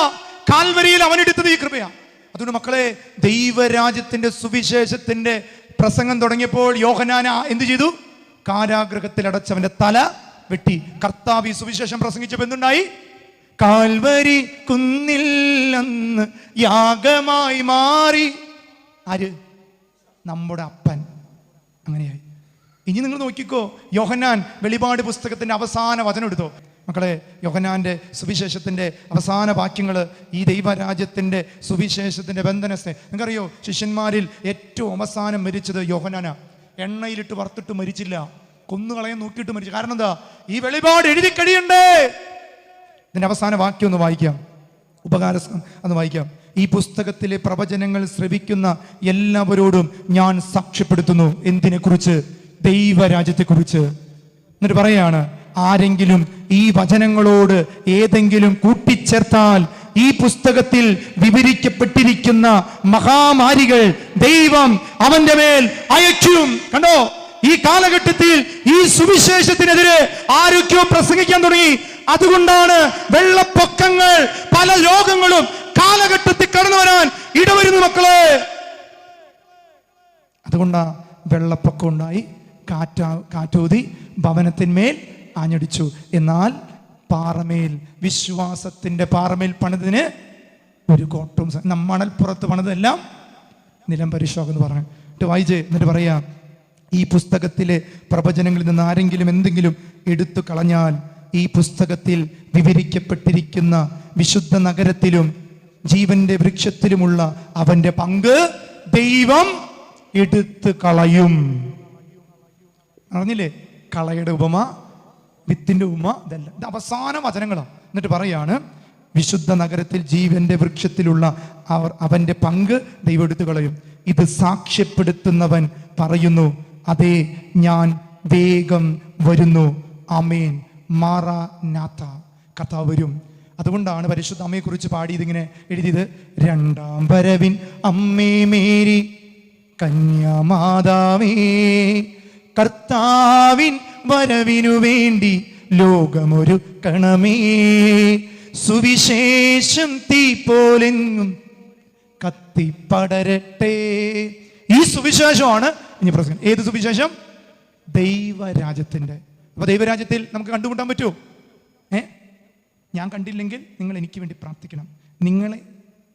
കാൽവരിയിൽ അവനെടുത്തത് ഈ കൃപയാ. അതുകൊണ്ട് മക്കളെ, ദൈവരാജ്യത്തിന്റെ സുവിശേഷത്തിന്റെ പ്രസംഗം തുടങ്ങിയപ്പോൾ യോഹന്നാൻ എന്ത് ചെയ്തു? കാരാഗൃഹത്തിൽ അടച്ചവന്റെ തല വെട്ടി. കർത്താവ് ഈ സുവിശേഷം പ്രസംഗിച്ചപ്പോൾ എന്തുണ്ടായി? കാൽവരി കുന്നിൽ അന്ന് യാഗമായി മാറി. ആര്? നമ്മുടെ അപ്പൻ. അങ്ങനെയായി. ഇനി നിങ്ങൾ നോക്കിക്കോ, യോഹന്നാൻ വെളിപാട് പുസ്തകത്തിന്റെ അവസാന വചനം എടുത്തോ മക്കളെ. യോഹന്നാന്റെ സുവിശേഷത്തിന്റെ അവസാന വാക്യങ്ങൾ ഈ ദൈവരാജ്യത്തിന്റെ സുവിശേഷത്തിന്റെ ബന്ധനത്തെ നിങ്ങൾക്കറിയോ? ശിഷ്യന്മാരിൽ ഏറ്റവും അവസാനം മരിച്ചത് യോഹന്നാനാ. എണ്ണയിലിട്ട് വറുത്തിട്ട് മരിച്ചില്ല, കൊന്നുകളയാൻ നോക്കിയിട്ട് മരിച്ചു. കാരണം എന്താ? ഈ വെളിപാട് എഴുതി കഴിയണ്ടേ. ഇതിന്റെ അവസാന വാക്യം ഒന്ന് വായിക്കാം, ഉപകാരം ഒന്ന് വായിക്കാം. ഈ പുസ്തകത്തിലെ പ്രവചനങ്ങൾ ശ്രവിക്കുന്ന എല്ലാവരോടും ഞാൻ സാക്ഷ്യപ്പെടുത്തുന്നു. എന്തിനെ കുറിച്ച്? ദൈവരാജ്യത്തെക്കുറിച്ച്. എന്നിട്ട് പറയാണ്, ആരെങ്കിലും ഈ വചനങ്ങളോട് ഏതെങ്കിലും കൂട്ടിച്ചേർത്താൽ ഈ പുസ്തകത്തിൽ വിവരിക്കപ്പെട്ടിരിക്കുന്ന മഹാമാരികൾ ദൈവം അവന്റെ മേൽ അയക്കും. കണ്ടോ, ഈ കാലഘട്ടത്തിൽ ഈ സുവിശേഷത്തിനെതിരെ ആരൊക്കെയോ പ്രസംഗിക്കാൻ തുടങ്ങി. അതുകൊണ്ടാണ് വെള്ളപ്പൊക്കങ്ങൾ, പല രോഗങ്ങളും കാലഘട്ടത്തിൽ കടന്നു വരാൻ ഇടവരുന്നു മക്കളെ. അതുകൊണ്ടാ വെള്ളപ്പൊക്കം ഉണ്ടായി, കാറ്റൂതി ഭവനത്തിന്മേൽ ആഞ്ഞടിച്ചു. എന്നാൽ പാറമേൽ, വിശ്വാസത്തിന്റെ പാറമേൽ പണിതിന് ഒരു കോട്ടവും. മണൽപ്പുറത്ത് പണിതെല്ലാം നിലം പരിശോകം എന്ന് പറഞ്ഞിട്ട് വായിച്ച് എന്നിട്ട് പറയാ, ഈ പുസ്തകത്തിലെ പ്രവചനങ്ങളിൽ നിന്ന് ആരെങ്കിലും എന്തെങ്കിലും എടുത്തു കളഞ്ഞാൽ ഈ പുസ്തകത്തിൽ വിവരിക്കപ്പെട്ടിരിക്കുന്ന വിശുദ്ധ നഗരത്തിലും ജീവന്റെ വൃക്ഷത്തിലുമുള്ള അവന്റെ പങ്ക് ദൈവം എടുത്തു കളയും. അറിഞ്ഞില്ലേ? കളയുടെ ഉപമ, വിത്തിന്റെ ഉപമ, ഇതല്ല, ഇത് അവസാന വചനങ്ങളാണ്. എന്നിട്ട് പറയാണ്, വിശുദ്ധ നഗരത്തിൽ ജീവന്റെ വൃക്ഷത്തിലുള്ള അവന്റെ പങ്ക് ദൈവം എടുത്തു കളയും. ഇത് സാക്ഷ്യപ്പെടുത്തുന്നവൻ പറയുന്നു, അതെ, ഞാൻ വേഗം വരുന്നു. ആമേൻ, മാറാനാഥ, കർത്താവ് വരും. അതുകൊണ്ടാണ് പരിശുദ്ധ അമ്മയെ കുറിച്ച് പാടിയത് ഇങ്ങനെ എഴുതിയത്, രണ്ടാം വരവിൻ അമ്മേ മേരി കന്യാമാതാവേ, കർത്താവിൻ വരവിനു വേണ്ടി ലോകമൊരു കണമേ, സുവിശേഷം തീ പോലെങ്ങും കത്തിപ്പടരട്ടെ. ഈ സുവിശേഷമാണ് ഇനി പ്രസംഗം. ഏത് സുവിശേഷം? ദൈവരാജ്യത്തിന്റെ. അപ്പൊ ദൈവരാജ്യത്തിൽ നമുക്ക് കണ്ടുമുട്ടാൻ പറ്റുമോ? ഞാൻ കണ്ടില്ലെങ്കിൽ നിങ്ങൾ എനിക്ക് വേണ്ടി പ്രാർത്ഥിക്കണം.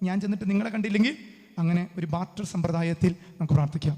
ഞാൻ ചെന്നിട്ട് നിങ്ങളെ കണ്ടില്ലെങ്കിൽ അങ്ങനെ ഒരു ബാർട്ടർ സമ്പ്രദായത്തിൽ നമുക്ക് പ്രാർത്ഥിക്കാം.